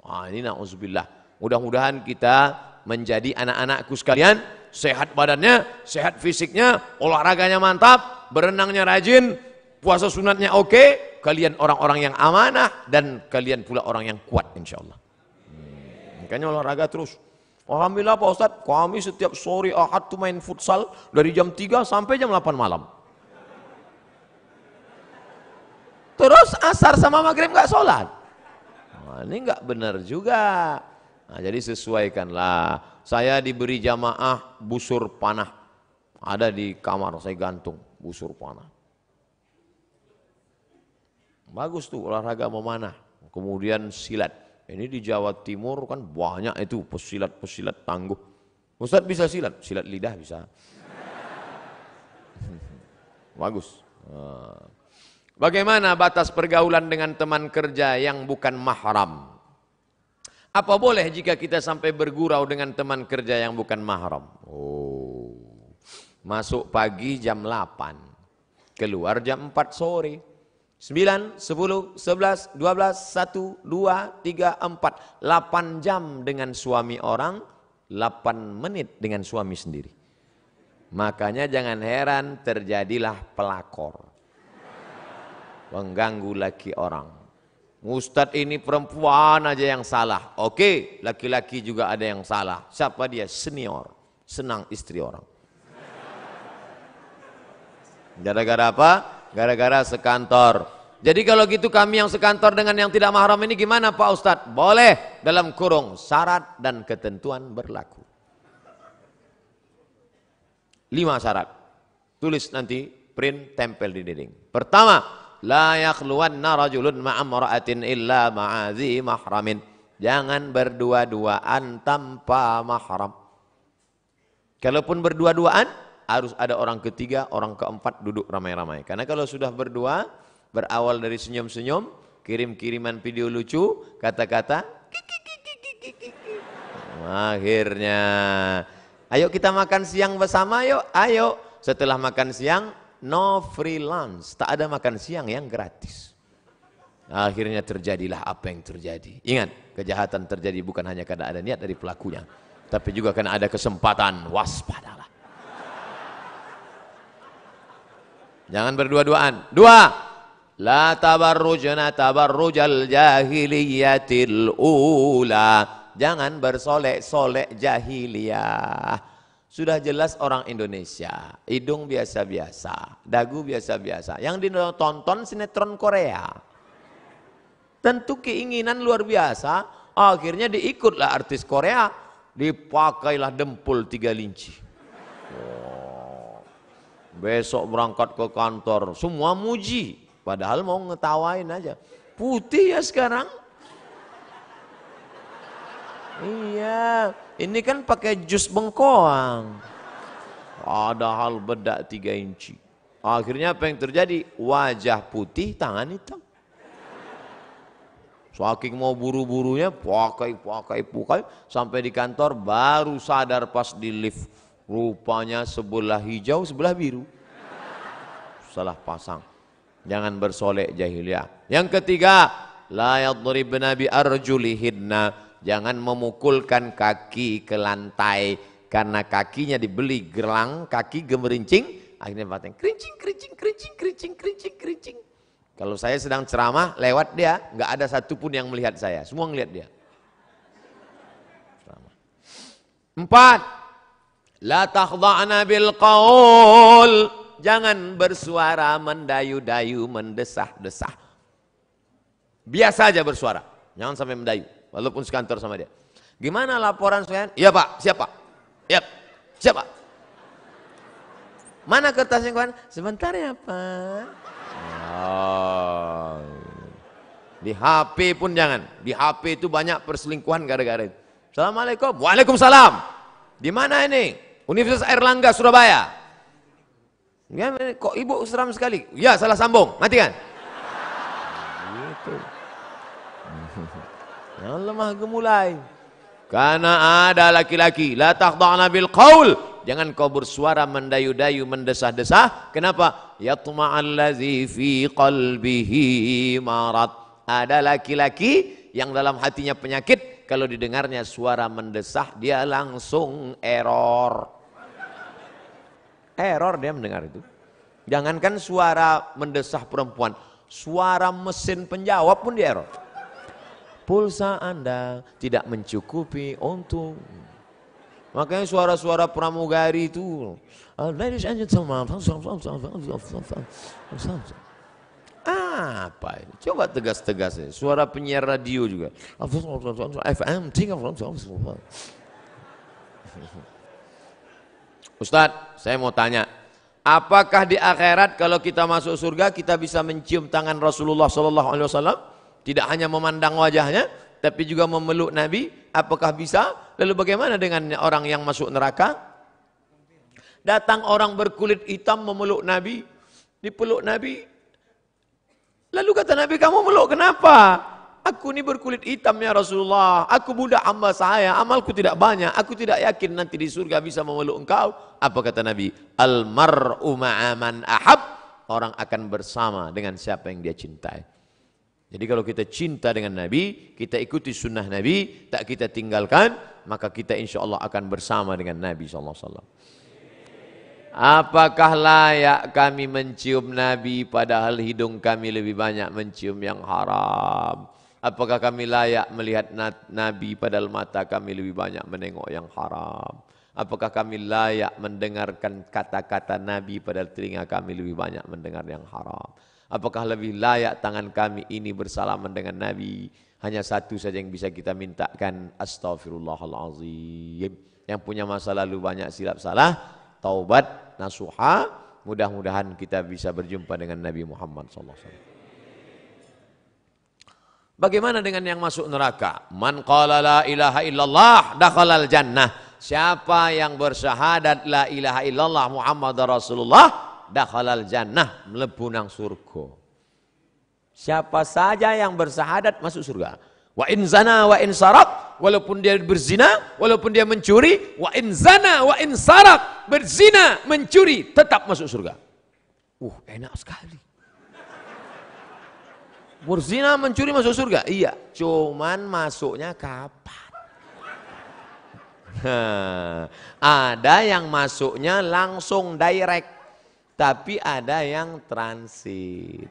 Wah, ini na'udzubillah. Mudah-mudahan kita menjadi anak-anakku sekalian, sehat badannya, sehat fisiknya, olahraganya mantap, berenangnya rajin, puasa sunatnya oke. Kalian orang-orang yang amanah dan kalian pula orang yang kuat insyaallah. Makanya olahraga terus. Alhamdulillah Pak Ustadz, kami setiap sore Ahad tuh main futsal dari jam 3 sampai jam 8 malam. Terus asar sama maghrib nggak sholat. Nah, ini nggak benar juga. Nah, jadi sesuaikanlah. Saya diberi jamaah busur panah. Ada di kamar saya gantung busur panah. Bagus tuh olahraga memanah. Kemudian silat. Ini di Jawa Timur kan banyak itu pesilat-pesilat tangguh. Ustadz bisa silat? Silat lidah bisa. Bagus. Bagaimana batas pergaulan dengan teman kerja yang bukan mahram? Apa boleh jika kita sampai bergurau dengan teman kerja yang bukan mahram? Oh, masuk pagi jam 8, keluar jam 4 sore. 9, 10, 11, 12, 1, 2, 3, 4. 8 jam dengan suami orang, 8 menit dengan suami sendiri. Makanya jangan heran terjadilah pelakor. Mengganggu laki orang. Ustadz ini perempuan aja yang salah. Oke, laki-laki juga ada yang salah. Siapa dia? Senior. Senang istri orang. Gara-gara apa? Gara-gara sekantor. Jadi kalau gitu kami yang sekantor dengan yang tidak mahram ini gimana Pak Ustadz? Boleh dalam kurung syarat dan ketentuan berlaku. 5 syarat. Tulis nanti, print, tempel di dinding. Pertama, la yakhluwanna rajulun ma'amra'atin illa ma'azi mahramin. Jangan berdua-duaan tanpa mahram. Kalaupun berdua-duaan, harus ada orang ketiga, orang keempat duduk ramai-ramai. Karena kalau sudah berdua, berawal dari senyum-senyum, kirim-kiriman video lucu, kata-kata, akhirnya, ayo kita makan siang bersama yuk, ayo. Setelah makan siang, no free lunch, tak ada makan siang yang gratis. Akhirnya terjadilah apa yang terjadi. Ingat, kejahatan terjadi bukan hanya karena ada niat dari pelakunya, tapi juga karena ada kesempatan. Waspadalah. Jangan berdua-duaan. 2, la tabarrujna tabarrujal jahiliyatil ula. Jangan bersolek-solek jahiliyah. Sudah jelas orang Indonesia, hidung biasa-biasa, dagu biasa-biasa. Yang ditonton sinetron Korea. Tentu keinginan luar biasa, akhirnya diikutlah artis Korea, dipakailah dempul 3 linci. Besok berangkat ke kantor, semua muji. Padahal mau ngetawain aja. Putih ya sekarang. Iya, ini kan pakai jus bengkoang. Padahal bedak 3 inci. Akhirnya apa yang terjadi? Wajah putih, tangan hitam. Saking mau buru-burunya, pakai. Sampai di kantor baru sadar pas di lift. Rupanya sebelah hijau, sebelah biru. Salah pasang. Jangan bersolek jahiliyah. Yang ketiga, la yadribna bi arjulihinna. Jangan memukulkan kaki ke lantai karena kakinya dibeli gelang, kaki gemerincing, akhirnya batang kerincing. Kalau saya sedang ceramah lewat dia, nggak ada satupun yang melihat saya, semua ngelihat dia. 4. La takhda'na bil qaul. Jangan bersuara mendayu-dayu, mendesah-desah. Biasa aja bersuara, jangan sampai mendayu, walaupun sekantor sama dia. Gimana laporan saya? Iya Pak, siapa? Yap, siapa? Mana kertasnya kawan? Sebentar ya Pak. Oh. Di HP pun jangan. Di HP itu banyak perselingkuhan gara-gara itu. Assalamualaikum. Waalaikumsalam. Di mana ini? Universitas Airlangga Surabaya. Ya, kok ibu seram sekali? Ya, salah sambung. Matikan. Gitu. Jangan lemah gemulai. Karena ada laki-laki, la takhda'na bil qaul. Jangan kau bersuara mendayu-dayu, mendesah-desah. Kenapa? Yatma'allazi fi qalbihi marad. Ada laki-laki yang dalam hatinya penyakit, kalau didengarnya suara mendesah, dia langsung error. Error dia mendengar itu. Jangankan suara mendesah perempuan, suara mesin penjawab pun dia error. Pulsa Anda tidak mencukupi untuk. Makanya suara-suara pramugari itu, ladies and gentlemen, apa ini? Coba tegas-tegas ya. Suara penyiar radio juga. FM 3. Ustadz, saya mau tanya, apakah di akhirat kalau kita masuk surga kita bisa mencium tangan Rasulullah SAW? Tidak hanya memandang wajahnya, tapi juga memeluk Nabi. Apakah bisa? Lalu bagaimana dengan orang yang masuk neraka? Datang orang berkulit hitam memeluk Nabi, dipeluk Nabi. Lalu kata Nabi, kamu meluk kenapa? Aku ini berkulit hitam ya Rasulullah. Aku budak hamba saya, amalku tidak banyak. Aku tidak yakin nanti di surga bisa memeluk engkau. Apa kata Nabi? Al mar'u ma'aman ahab. orang akan bersama dengan siapa yang dia cintai. Jadi kalau kita cinta dengan Nabi, kita ikuti sunnah Nabi, tak kita tinggalkan, maka kita insya Allah akan bersama dengan Nabi SAW. Apakah layak kami mencium Nabi padahal hidung kami lebih banyak mencium yang haram? Apakah kami layak melihat Nabi padahal mata kami lebih banyak menengok yang haram? Apakah kami layak mendengarkan kata-kata Nabi padahal telinga kami lebih banyak mendengar yang haram? Apakah lebih layak tangan kami ini bersalaman dengan Nabi? Hanya satu saja yang bisa kita mintakan, astaghfirullahalazim. Yang punya masa lalu banyak silap salah, taubat, nasuha, mudah-mudahan kita bisa berjumpa dengan Nabi Muhammad SAW. Bagaimana dengan yang masuk neraka? Man qala la ilaha illallah dakhalal jannah. Siapa yang bersyahadat la ilaha illallah Muhammad Rasulullah dakhalal jannah, mlebu nang surga. Siapa saja yang bersyahadat masuk surga. Wa in zana wa in sarak, walaupun dia berzina, walaupun dia mencuri, wa in zana wa in sarak, berzina, mencuri, tetap masuk surga. Enak sekali. Berzina, mencuri masuk surga? Iya, cuman masuknya kapan? Ada yang masuknya langsung direct, tapi ada yang transit.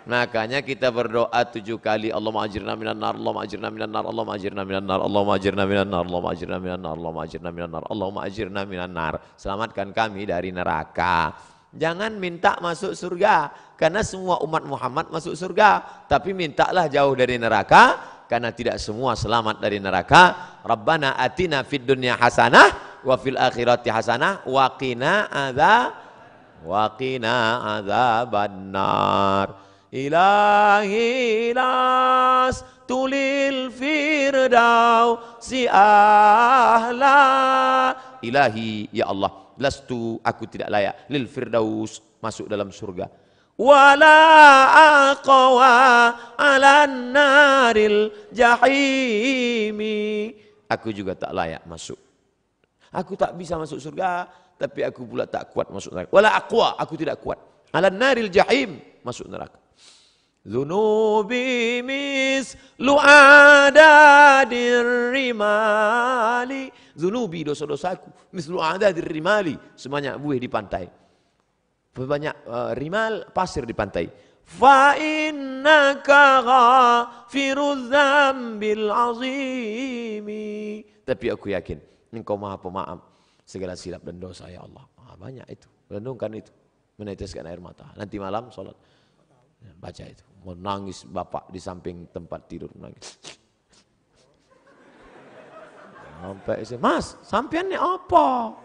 Makanya kita berdoa 7 kali, Allahumma ajirna minan nar, Allahumma ajirna minan nar, Allahumma ajirna minan nar, Allahumma ajirna minan nar, Allahumma ajirna minan nar, Allahumma ajirna minan nar, Allahumma ajirna minan nar. Selamatkan kami dari neraka. Jangan minta masuk surga, karena semua umat Muhammad masuk surga. Tapi mintalah jauh dari neraka, karena tidak semua selamat dari neraka. Rabbana atina fid dunya hasanah, wa fil akhirati hasanah, wa qina adzabannar. Ilahi las tulil firdausi ahla. Ilahi, ya Allah, lastu, aku tidak layak, lil firdaus, masuk dalam surga. Wala aqwa alan naril jahimi. Aku juga tak layak masuk. Aku tak bisa masuk surga, tapi aku pula tak kuat masuk neraka. Wala aqwa, aku tidak kuat. Alan naril jahim, masuk neraka. Zunubi mislu adadir rimali. Zunubi, dosa-dosaku, mislu adadir rimali, sebanyak buih di pantai. Banyak rimal, pasir di pantai. Fa innaka ghafirudz dzambil azimi. Tapi aku yakin Engkau Maha Pemaaf segala silap dan dosa, ya Allah. Banyak itu. Renungkan itu. Meneteskan air mata. Nanti malam sholat. Baca itu. Menangis bapak di samping tempat tidur. Menangis. Sampai Mas, sampean ini apa?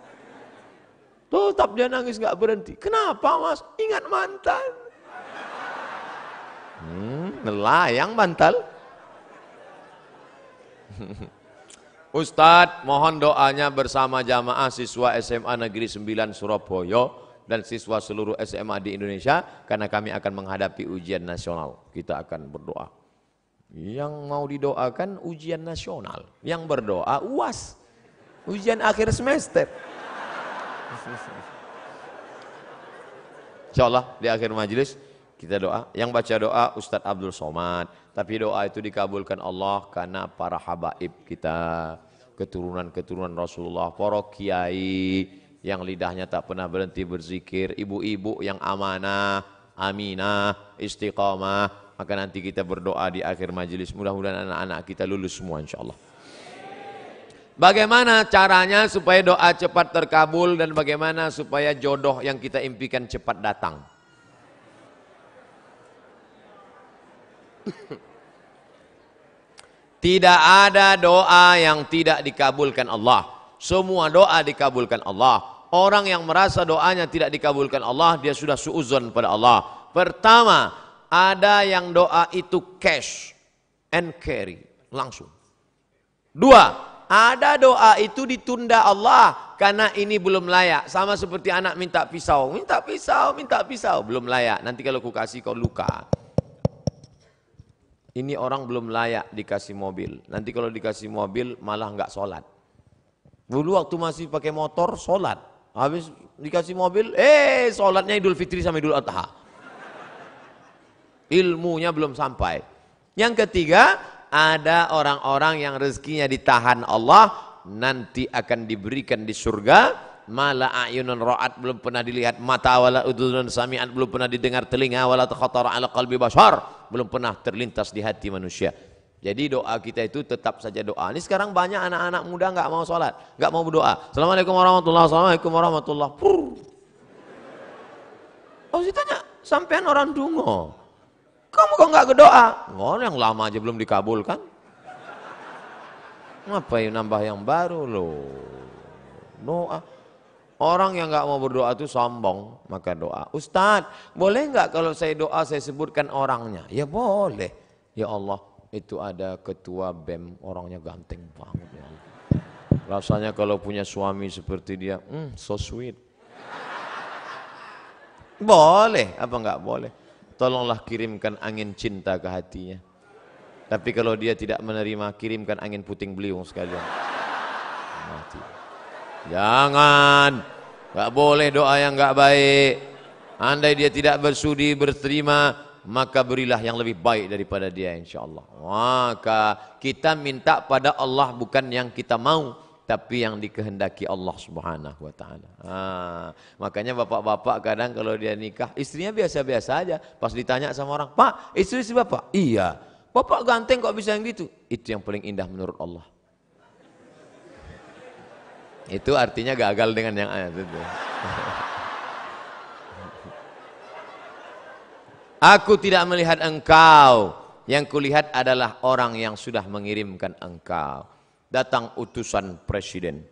Tetap dia nangis nggak berhenti. Kenapa Mas? Ingat mantan. Nelayang bantal. Ustadz, mohon doanya bersama jamaah siswa SMA Negeri 9 Surabaya dan siswa seluruh SMA di Indonesia, karena kami akan menghadapi ujian nasional. Kita akan berdoa. Yang mau didoakan ujian nasional, yang berdoa UAS, ujian akhir semester. Insyaallah di akhir majelis kita doa. Yang baca doa Ustadz Abdul Somad. Tapi doa itu dikabulkan Allah karena para habaib kita, keturunan-keturunan Rasulullah, para kiai yang lidahnya tak pernah berhenti berzikir, ibu-ibu yang amanah, aminah, istiqamah. Maka nanti kita berdoa di akhir majelis, mudah-mudahan anak-anak kita lulus semua insyaallah. Bagaimana caranya supaya doa cepat terkabul dan bagaimana supaya jodoh yang kita impikan cepat datang? Tidak ada doa yang tidak dikabulkan Allah. Semua doa dikabulkan Allah. Orang yang merasa doanya tidak dikabulkan Allah, dia sudah suudzon pada Allah. Pertama, ada yang doa itu cash and carry, langsung. Dua, ada doa itu ditunda Allah karena ini belum layak. Sama seperti anak minta pisau, belum layak. Nanti kalau ku kasih kau luka. Ini orang belum layak dikasih mobil. Nanti kalau dikasih mobil malah nggak sholat. Dulu waktu masih pakai motor sholat. Habis dikasih mobil, sholatnya Idul Fitri sama Idul Adha. Ilmunya belum sampai. Yang ketiga, ada orang-orang yang rezekinya ditahan Allah, nanti akan diberikan di surga. Mala a'yunun ra'at, belum pernah dilihat mata, wala udhunun sami'at, belum pernah didengar telinga, wala takhatara ala qalbi bashar, belum pernah terlintas di hati manusia. Jadi doa kita itu tetap saja doa. Ini sekarang banyak anak-anak muda nggak mau sholat, nggak mau berdoa. Assalamualaikum warahmatullahi wabarakatuh. Assalamualaikum warahmatullahi wabarakatuh. Oh, ditanya, sampean orang dungo, kamu kok nggak berdoa? Oh, yang lama aja belum dikabulkan. Ngapain nambah yang baru loh? Doa. Orang yang nggak mau berdoa itu sombong, maka doa. Ustadz, boleh nggak kalau saya doa saya sebutkan orangnya? Ya boleh. Ya Allah, itu ada ketua BEM, orangnya ganteng banget. Ya Allah. Rasanya kalau punya suami seperti dia, so sweet. Boleh, apa nggak boleh? Tolonglah kirimkan angin cinta ke hatinya. Tapi kalau dia tidak menerima, kirimkan angin puting beliung sekalian. Mati. Jangan, nggak boleh doa yang nggak baik. Andai dia tidak bersudi berterima, maka berilah yang lebih baik daripada dia, insya Allah. Maka kita minta pada Allah bukan yang kita mau, tapi yang dikehendaki Allah Subhanahu wa Ta'ala. Makanya bapak-bapak kadang kalau dia nikah, istrinya biasa-biasa aja. Pas ditanya sama orang, Pak, istri bapak? Iya. Bapak ganteng kok bisa yang gitu? Itu yang paling indah menurut Allah. Itu artinya gagal dengan yang ayat itu. Aku tidak melihat engkau, yang kulihat adalah orang yang sudah mengirimkan engkau. Datang utusan presiden,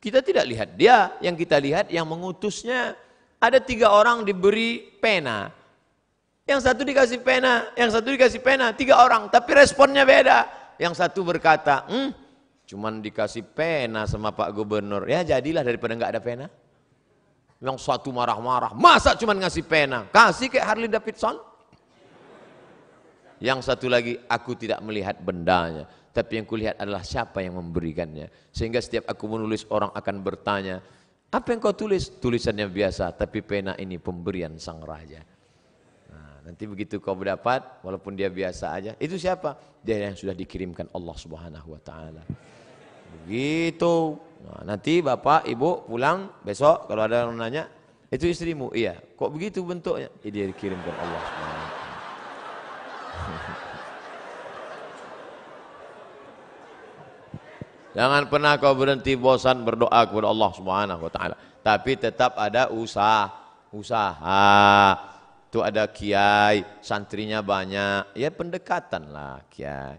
kita tidak lihat dia, yang kita lihat yang mengutusnya. Ada 3 orang diberi pena, yang satu dikasih pena, yang satu dikasih pena, 3 orang, tapi responnya beda. Yang satu berkata, cuman dikasih pena sama Pak Gubernur, ya jadilah daripada nggak ada pena. Yang satu marah-marah, masa cuman ngasih pena, kasih kayak Harley Davidson. Yang satu lagi, aku tidak melihat bendanya, tapi yang kulihat adalah siapa yang memberikannya. Sehingga setiap aku menulis, orang akan bertanya, apa yang kau tulis? Tulisannya biasa, tapi pena ini pemberian sang raja. Nah, nanti begitu kau berdapat, walaupun dia biasa aja, itu siapa? Dia yang sudah dikirimkan Allah Subhanahu wa Ta'ala. Begitu. Nah, nanti bapak, ibu pulang besok kalau ada yang nanya, itu istrimu? Iya. Kok begitu bentuknya? Dia dikirimkan Allah Subhanahu wa Ta'ala. Jangan pernah kau berhenti bosan berdoa kepada Allah Subhanahu wa Ta'ala. Tapi tetap ada usaha. Itu ada kiai, santrinya banyak. Ya pendekatan lah kiai.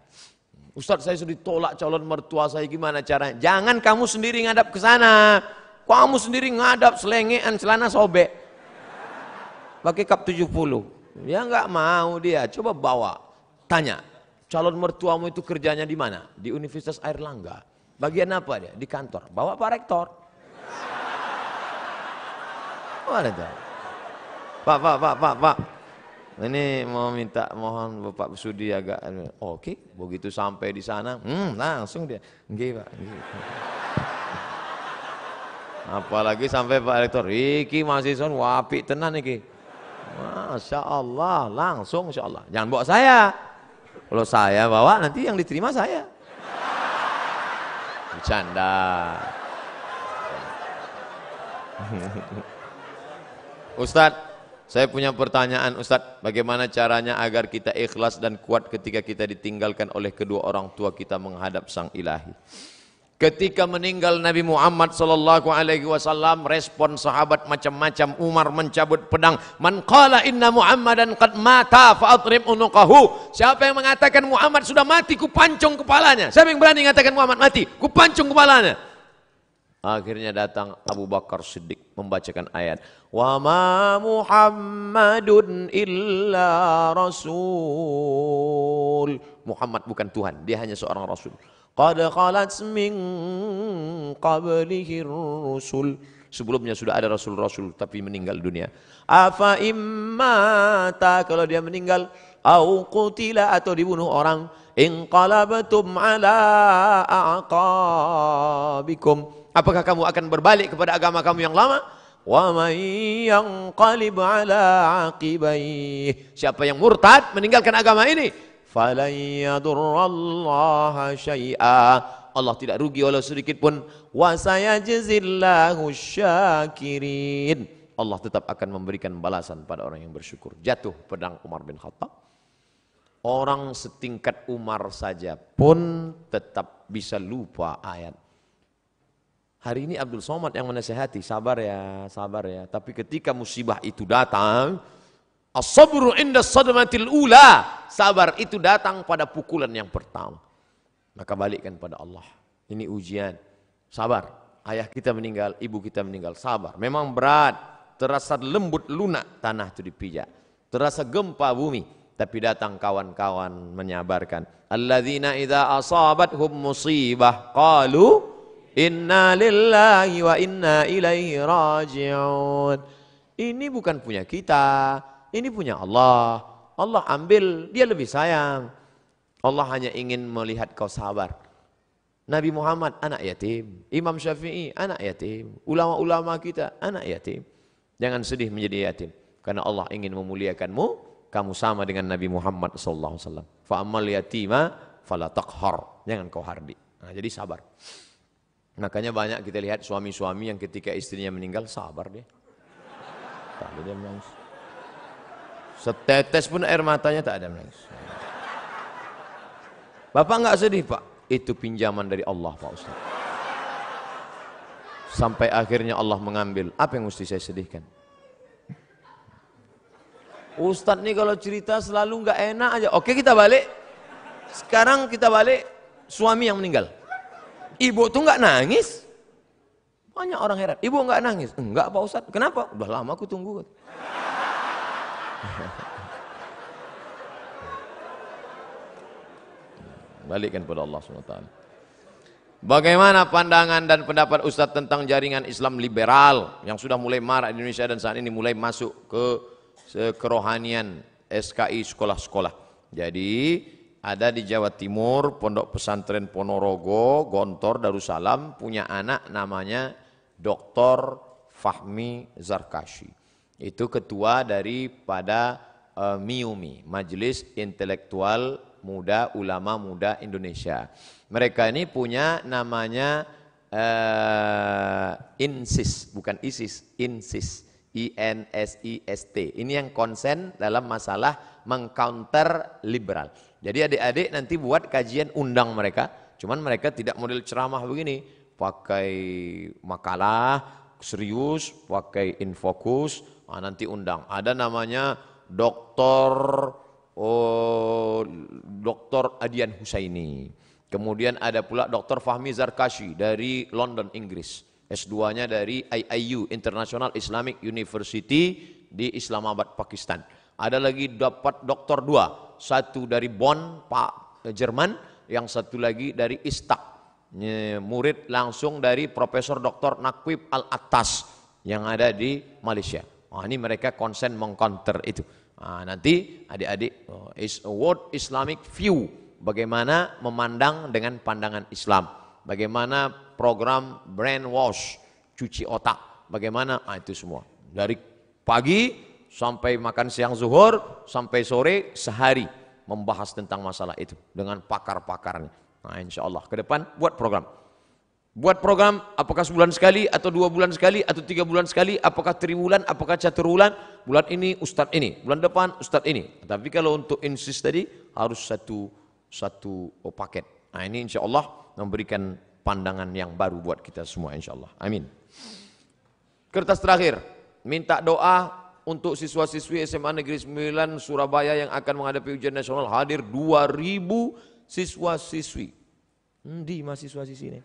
Ustadz, saya sudah ditolak calon mertua saya, gimana caranya? Jangan kamu sendiri ngadap ke sana. Kamu sendiri ngadap selengean celana sobek. Pakai kap 70. Ya nggak mau dia. Coba bawa. Tanya, calon mertuamu itu kerjanya di mana? Di Universitas Airlangga. Bagian apa dia? Di kantor. Bawa Pak Rektor. Mana tuh? Pak. Ini mau minta, mohon Bapak Sudi agak. Oke, begitu sampai di sana, langsung dia. Nggih, Pak. Nggih. Apalagi sampai Pak Rektor, iki mahasiswa wapi tenan iki. Masya Allah, langsung Insya Allah. Jangan bawa saya. Kalau saya bawa, nanti yang diterima saya. Bercanda. Ustadz, saya punya pertanyaan Ustadz, bagaimana caranya agar kita ikhlas dan kuat ketika kita ditinggalkan oleh kedua orang tua kita menghadap Sang Ilahi? Ketika meninggal Nabi Muhammad SAW, respon sahabat macam-macam. Umar mencabut pedang. Man qala inna Muhammadan qad mata fa'adrib unuqahu. Siapa yang mengatakan Muhammad sudah mati, ku pancung kepalanya. Siapa yang berani mengatakan Muhammad mati, ku pancung kepalanya. Akhirnya datang Abu Bakar Siddiq membacakan ayat, wa ma Muhammadun illa rasul. Muhammad bukan Tuhan, dia hanya seorang rasul. Qad khalat min qablihi rusul. Sebelumnya sudah ada rasul-rasul tapi meninggal dunia. Afa immata, kalau dia meninggal, au qutila, atau dibunuh orang, inqalabtum ala aqabikum, Apakah kamu akan berbalik kepada agama kamu yang lama? Wa may yanqalib ala aqibaihi. Siapa yang murtad meninggalkan agama ini, falan yadurrallaha syai'a. Allah tidak rugi walau sedikit pun. Wa sayajzillahu syakirin. Allah tetap akan memberikan balasan pada orang yang bersyukur. Jatuh pedang Umar bin Khattab. Orang setingkat Umar saja pun tetap bisa lupa ayat. Hari ini Abdul Somad yang menasihati, sabar ya, sabar ya. Tapi ketika musibah itu datang, as-sabru inda sadmatil ula, sabar itu datang pada pukulan yang pertama. Maka balikkan pada Allah. Ini ujian, sabar. Ayah kita meninggal, ibu kita meninggal, sabar. Memang berat, terasa lembut lunak tanah itu dipijak. Terasa gempa bumi, tapi datang kawan-kawan menyabarkan. Alladzina idza asabathum musibah qalu inna lillahi wa inna ilaihi raji'un. Ini bukan punya kita, ini punya Allah. Allah ambil, dia lebih sayang. Allah hanya ingin melihat kau sabar. Nabi Muhammad anak yatim, Imam Syafi'i anak yatim, ulama-ulama kita anak yatim. Jangan sedih menjadi yatim, karena Allah ingin memuliakanmu. Kamu sama dengan Nabi Muhammad SAW. Fa'amal yatima fala taqhar. Jangan kau hardi. Nah, jadi sabar. Makanya banyak kita lihat suami-suami yang ketika istrinya meninggal sabar dia. Tak ada dia menangis. Setetes pun air matanya tak ada menangis. Bapak enggak sedih Pak? Itu pinjaman dari Allah Pak Ustaz. Sampai akhirnya Allah mengambil. Apa yang mesti saya sedihkan? Ustaz nih kalau cerita selalu enggak enak aja. Oke kita balik. Sekarang kita balik suami yang meninggal. Ibu tuh nggak nangis. Banyak orang heran. Ibu nggak nangis. Enggak Pak Ustadz. Kenapa? Udah lama aku tunggu. Balikkan pada Allah SWT. Bagaimana pandangan dan pendapat Ustadz tentang jaringan Islam liberal yang sudah mulai marak di Indonesia dan saat ini mulai masuk ke kerohanian SKI sekolah-sekolah. Jadi ada di Jawa Timur, Pondok Pesantren Ponorogo, Gontor, Darussalam, punya anak namanya Dr. Fahmi Zarkashi. Itu ketua daripada MIUMI, Majelis Intelektual Muda Ulama Muda Indonesia. Mereka ini punya namanya INSIS, bukan ISIS, INSIS. INSIST. Ini yang konsen dalam masalah mengcounter liberal. Jadi adik-adik nanti buat kajian, undang mereka. Cuman mereka tidak model ceramah begini. Pakai makalah, serius, pakai infokus. Nah, nanti undang. Ada namanya Dr. Adian Husaini. Kemudian ada pula Dr. Fahmi Zarkashi dari London, Inggris. S2-nya dari IIU, International Islamic University di Islamabad, Pakistan. Ada lagi dapat doktor 2, satu dari Bonn, Pak Jerman, yang satu lagi dari Istak. Murid langsung dari Profesor Dr. Naqib Al-Attas yang ada di Malaysia. Nah, ini mereka konsen mengcounter itu. Nah, nanti adik-adik, is a world Islamic view, bagaimana memandang dengan pandangan Islam. Bagaimana program brainwash, cuci otak, bagaimana, itu semua. Dari pagi sampai makan siang zuhur, sampai sore sehari membahas tentang masalah itu dengan pakar-pakarnya. Nah, insya Allah ke depan buat program. Buat program apakah sebulan sekali, atau 2 bulan sekali, atau 3 bulan sekali, apakah triwulan, apakah caturwulan, bulan ini ustadz ini, bulan depan ustadz ini. Tapi kalau untuk insist tadi harus satu paket. Nah, ini insya Allah memberikan pandangan yang baru buat kita semua insya Allah. Amin. Kertas terakhir, minta doa untuk siswa-siswi SMA Negeri 9 Surabaya yang akan menghadapi ujian nasional. Hadir 2.000 siswa-siswi. Di mahasiswa-siswi ini.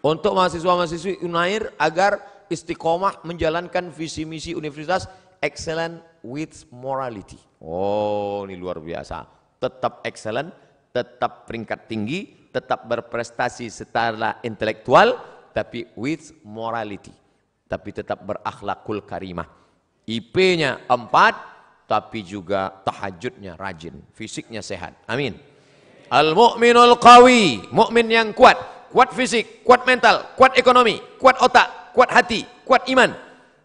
Untuk mahasiswa-mahasiswi Unair agar istiqomah menjalankan visi misi universitas excellent with morality. Oh, ini luar biasa. Tetap excellent, tetap peringkat tinggi, tetap berprestasi secara intelektual, tapi with morality. Tapi tetap berakhlakul karimah. IP-nya 4, tapi juga tahajudnya rajin, fisiknya sehat. Amin. Al-mu'minul qawi, mukmin yang kuat. kuat fisik, kuat mental, kuat ekonomi, kuat otak, kuat hati, kuat iman,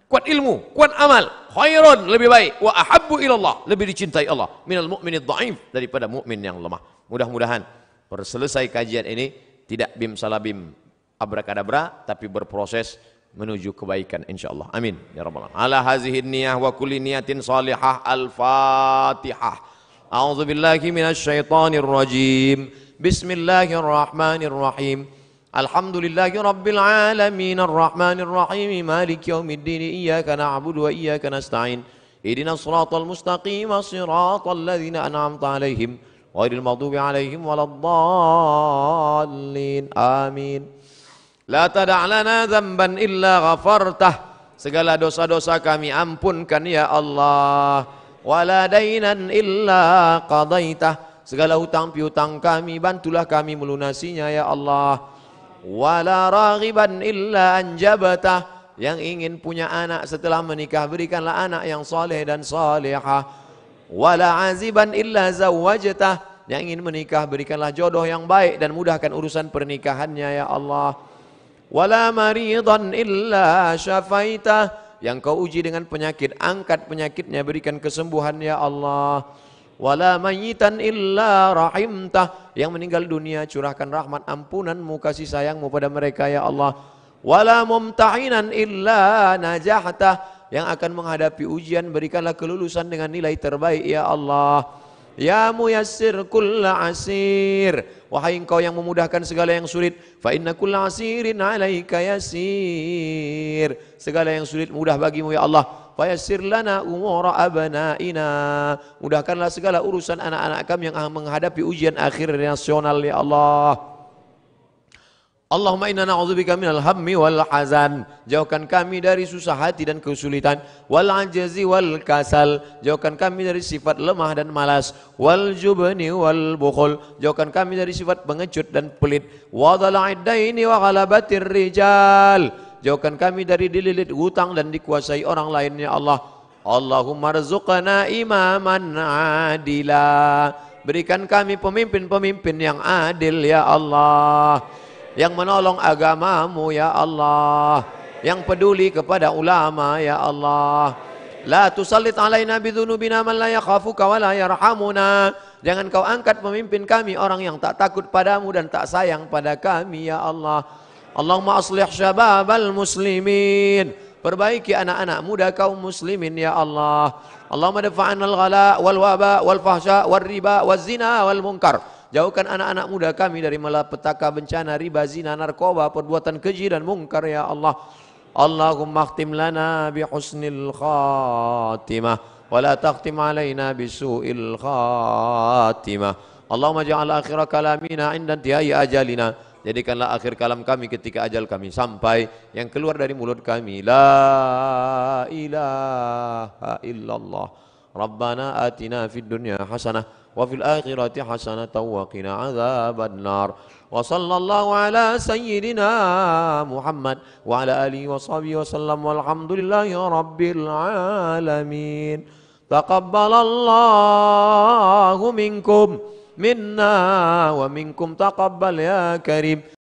kuat ilmu, kuat amal. Khairun, lebih baik. Wa ahabbu ilallah, lebih dicintai Allah. Minal mu'minid dha'if, daripada mukmin yang lemah. Mudah-mudahan selesai kajian ini tidak bim salabim abrakadabra, tapi berproses menuju kebaikan insyaallah. Amin ya rabbal alamin. Ala hazihi niyah wa kulli niyatin salihah. Al-Fatihah. A'udzu billahi minasy syaithanir rajim. Bismillahirrahmanirrahim. Alhamdulillahi rabbil alamin arrahmanir rahim maliki yaumiddin iyyaka na'budu wa iyyaka nasta'in ihdinas siratal mustaqim siratal ladzina an'amta 'alaihim ghairil maghdubi 'alaihim waladdallin. Amin. La tada' lana dzamban illa ghafartah. Segala dosa-dosa kami ampunkan ya Allah. Wala dainan illa qadaitah. Segala hutang piutang kami bantulah kami melunasinya ya Allah. Wala raghiban illa anjabatah. Yang ingin punya anak setelah menikah, berikanlah anak yang saleh dan salihah. Wala aziban illa zawwajtah. Yang ingin menikah, berikanlah jodoh yang baik dan mudahkan urusan pernikahannya ya Allah. Wala maridan illa syafaitah. Yang kau uji dengan penyakit, angkat penyakitnya, berikan kesembuhan ya Allah. Wala mayyitan illa rahimtah. Yang meninggal dunia, curahkan rahmat ampunanmu, kasih sayangmu pada mereka ya Allah. Wala mumtahinan illa najahtah. Yang akan menghadapi ujian, berikanlah kelulusan dengan nilai terbaik ya Allah. Ya muyassir kulla asir. Wahai engkau yang memudahkan segala yang sulit. Fa inna kulla asirin alaika yasir. Segala yang sulit mudah bagimu ya Allah. Fayassir lana umura abnaina. Mudahkanlah segala urusan anak-anak kami yang menghadapi ujian akhir nasional ya Allah. Allahumma inna na'udzubika minal hammi wal hazan. Jauhkan kami dari susah hati dan kesulitan. Wal ajzi wal kasal. Jauhkan kami dari sifat lemah dan malas. Wal jubni wal bukhul. Jauhkan kami dari sifat pengecut dan pelit. Wa dhala'id daini wa ghalabatir rijal. Jauhkan kami dari dililit hutang dan dikuasai orang lain ya Allah. Allahumma rzuqna imaman adila. Berikan kami pemimpin-pemimpin yang adil ya Allah. Yang menolong agamamu ya Allah. Yang peduli kepada ulama ya Allah. La tusallit alaina bidzunubina man la yakhafuka wa la yarhamuna. Jangan kau angkat pemimpin kami orang yang tak takut padamu dan tak sayang pada kami ya Allah. Allahumma aslih syababal muslimin. Perbaiki anak-anak muda kaum muslimin ya Allah. Allahumma dafa'anal ghala wal waba wal fahsya wal riba wal zina wal munkar. Jauhkan anak-anak muda kami dari malapetaka, bencana, riba, zina, narkoba, perbuatan keji dan mungkar ya Allah. Allahumma khtim lana bi husnil khatimah wa la takhtim alaina bi su'il khatimah. Allahumma ja'al akhira kalamina inda intihai ajalina. Jadikanlah akhir kalam kami ketika ajal kami sampai, yang keluar dari mulut kami la ilaha illallah. Rabbana atina fid dunya hasanah wa fil akhirati hasanatan wa qina adzabannar. Wa sallallahu ala sayyidina Muhammad wa ala alihi wa sahbihi wa sallam walhamdulillahi rabbil alamin. Taqabbalallahu minkum minna wa minkum taqabbal ya karim.